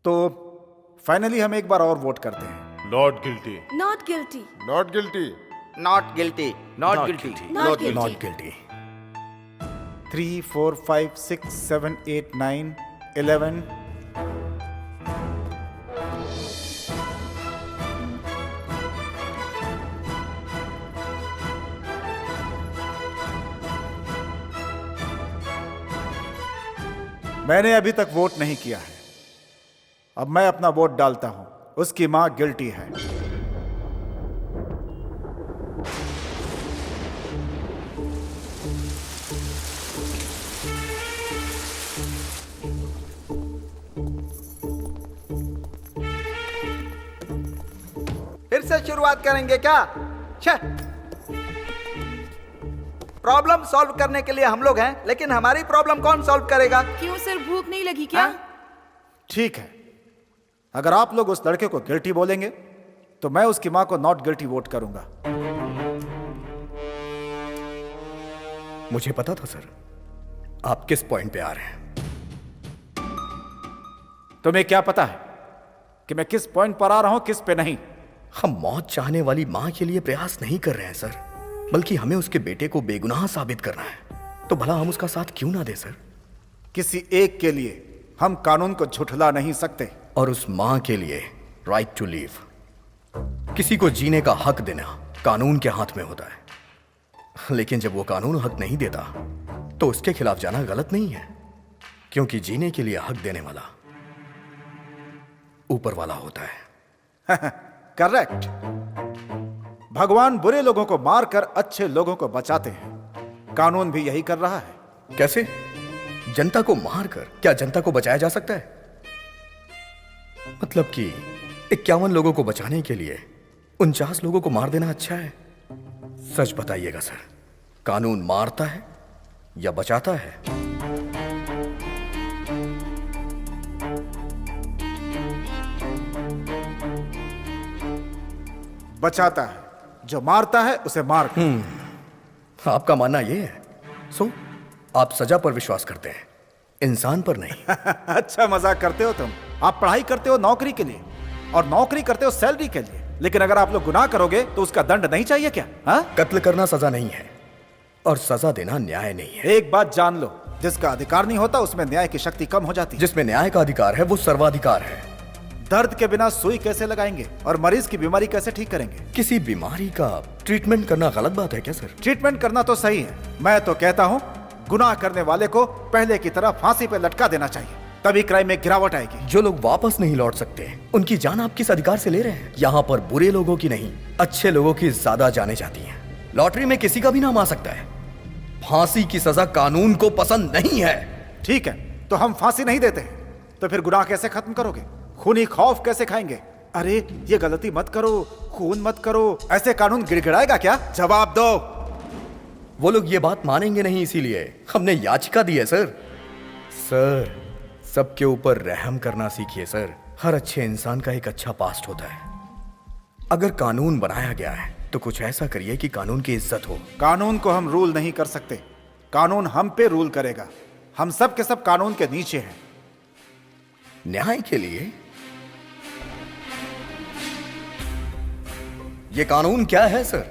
तो फाइनली हम एक बार और वोट करते हैं। Not guilty, not guilty, not guilty, not guilty, not guilty, not guilty, not guilty. 3, 4, 5, 6, 7, 8, 9, 11। मैंने अभी तक वोट नहीं किया है। अब मैं अपना वोट डालता हूं। उसकी मां गिल्टी है। फिर से शुरुआत करेंगे क्या? प्रॉब्लम सॉल्व करने के लिए हम लोग हैं, लेकिन हमारी प्रॉब्लम कौन सॉल्व करेगा? क्यों सर, भूख नहीं लगी क्या? ठीक है, अगर आप लोग उस लड़के को गिल्टी बोलेंगे तो मैं उसकी मां को नॉट गिल्टी वोट करूंगा। मुझे पता था सर आप किस पॉइंट पे आ रहे हैं। तुम्हें क्या पता है कि मैं किस पॉइंट पर आ रहा हूं, किस पे नहीं? हम मौत चाहने वाली मां के लिए प्रयास नहीं कर रहे हैं सर, बल्कि हमें उसके बेटे को बेगुनाह साबित करना है। तो भला हम उसका साथ क्यों ना दे सर? किसी एक के लिए हम कानून को झुठला नहीं सकते। और उस मां के लिए राइट टू लीव, किसी को जीने का हक देना कानून के हाथ में होता है। लेकिन जब वो कानून हक नहीं देता तो उसके खिलाफ जाना गलत नहीं है, क्योंकि जीने के लिए हक देने वाला ऊपर वाला होता है। करेक्ट। भगवान बुरे लोगों को मारकर अच्छे लोगों को बचाते हैं। कानून भी यही कर रहा है। कैसे? जनता को मारकर क्या जनता को बचाया जा सकता है? मतलब कि 51 लोगों को बचाने के लिए 49 लोगों को मार देना अच्छा है? सच बताइएगा सर, कानून मारता है या बचाता है? बचाता है। जो मारता है उसे मार। आपका मानना यह है? सो आप सजा पर विश्वास करते हैं, इंसान पर नहीं। अच्छा मजाक करते हो तुम। आप पढ़ाई करते हो नौकरी के लिए, और नौकरी करते हो सैलरी के लिए, लेकिन अगर आप लोग गुनाह करोगे तो उसका दंड नहीं चाहिए क्या? हाँ? कत्ल करना सजा नहीं है और सजा देना न्याय नहीं है। एक बात जान लो, जिसका अधिकार नहीं होता उसमें न्याय की शक्ति कम हो जाती है। जिसमें न्याय का अधिकार है वो सर्वाधिकार है। दर्द के बिना सुई कैसे लगाएंगे और मरीज की बीमारी कैसे ठीक करेंगे? किसी बीमारी का ट्रीटमेंट करना गलत बात है क्या सर? ट्रीटमेंट करना तो सही है। मैं तो कहता हूँ गुनाह करने वाले को पहले की तरह फांसी पे लटका देना चाहिए, तभी क्राइम में गिरावट आएगी। जो लोग वापस नहीं लौट सकते उनकी जान आप किस अधिकार से ले रहे हैं? यहाँ पर बुरे लोगों की नहीं, अच्छे लोगों की ज्यादा जाने जाती हैं। लॉटरी में किसी का भी नाम आ सकता है। फांसी की सजा कानून को पसंद नहीं है। ठीक है, तो हम फांसी नहीं देते हैं, तो फिर गुनाह कैसे खत्म करोगे? खूनी खौफ कैसे खाएंगे? अरे ये गलती मत करो, खून मत करो, ऐसे कानून गिड़गिड़ाएगा क्या? जवाब दो। वो लोग ये बात मानेंगे नहीं, इसीलिए हमने याचिका दी है सर। सर, सबके ऊपर रहम करना सीखिए सर। हर अच्छे इंसान का एक अच्छा पास्ट होता है। अगर कानून बनाया गया है तो कुछ ऐसा करिए कि कानून की इज्जत हो। कानून को हम रूल नहीं कर सकते, कानून हम पे रूल करेगा। हम सब के सब कानून के नीचे हैं। न्याय के लिए ये कानून क्या है सर?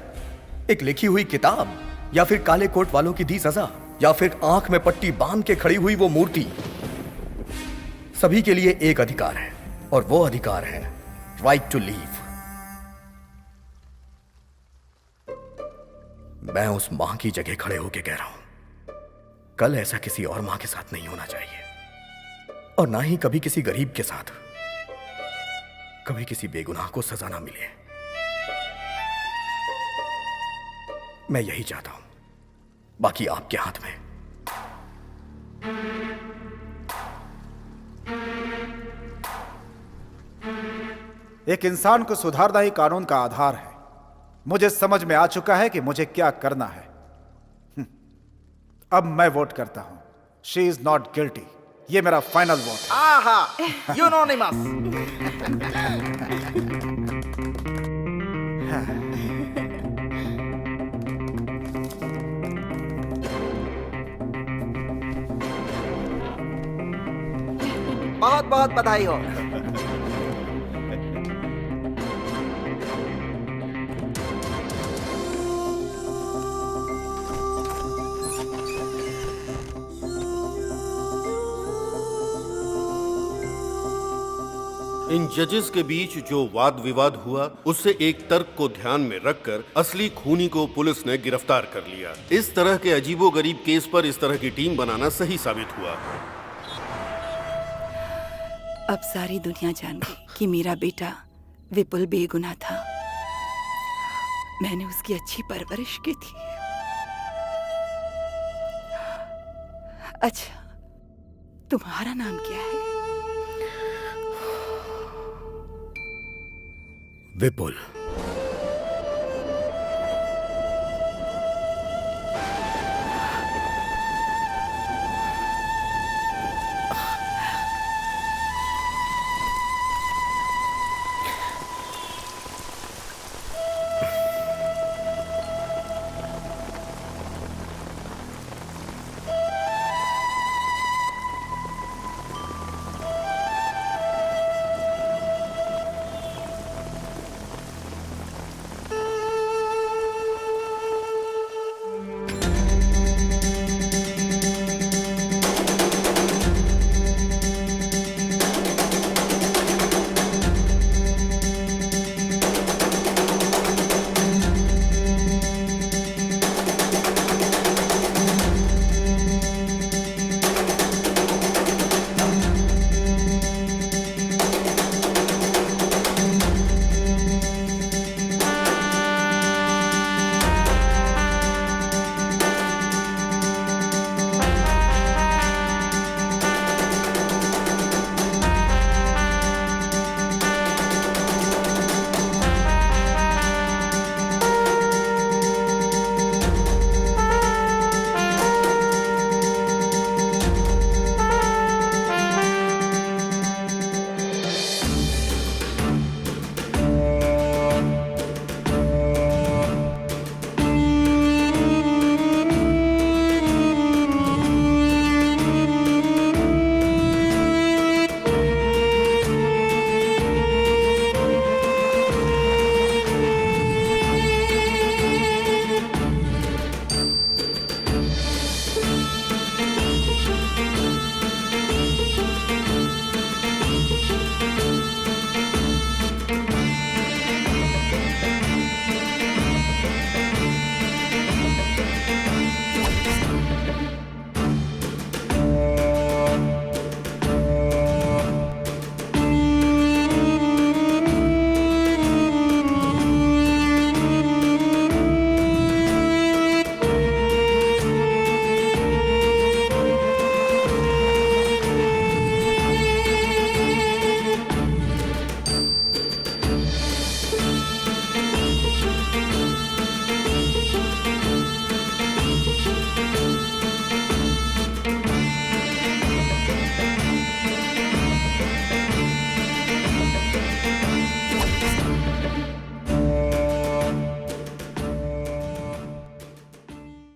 एक लिखी हुई किताब, या फिर काले कोट वालों की दी सजा, या फिर आंख में पट्टी बांध के खड़ी हुई वो मूर्ति? सभी के लिए एक अधिकार है, और वो अधिकार है राइट टू लीव। मैं उस मां की जगह खड़े होकर कह रहा हूं, कल ऐसा किसी और मां के साथ नहीं होना चाहिए, और ना ही कभी किसी गरीब के साथ, कभी किसी बेगुनाह को सजा ना मिले। मैं यही चाहता हूं, बाकी आपके हाथ में। एक इंसान को सुधारना ही कानून का आधार है। मुझे समझ में आ चुका है कि मुझे क्या करना है। अब मैं वोट करता हूं। She is not guilty. ये मेरा फाइनल वोट। आहा, यूनोनिमस। बहुत बहुत बधाई हो। इन जजेस के बीच जो वाद विवाद हुआ, उससे एक तर्क को ध्यान में रखकर असली खूनी को पुलिस ने गिरफ्तार कर लिया। इस तरह के अजीबोगरीब केस पर इस तरह की टीम बनाना सही साबित हुआ। अब सारी दुनिया जान गई कि मेरा बेटा विपुल बेगुनाह था। मैंने उसकी अच्छी परवरिश की थी। अच्छा, तुम्हारा नाम क्या है? विपुल।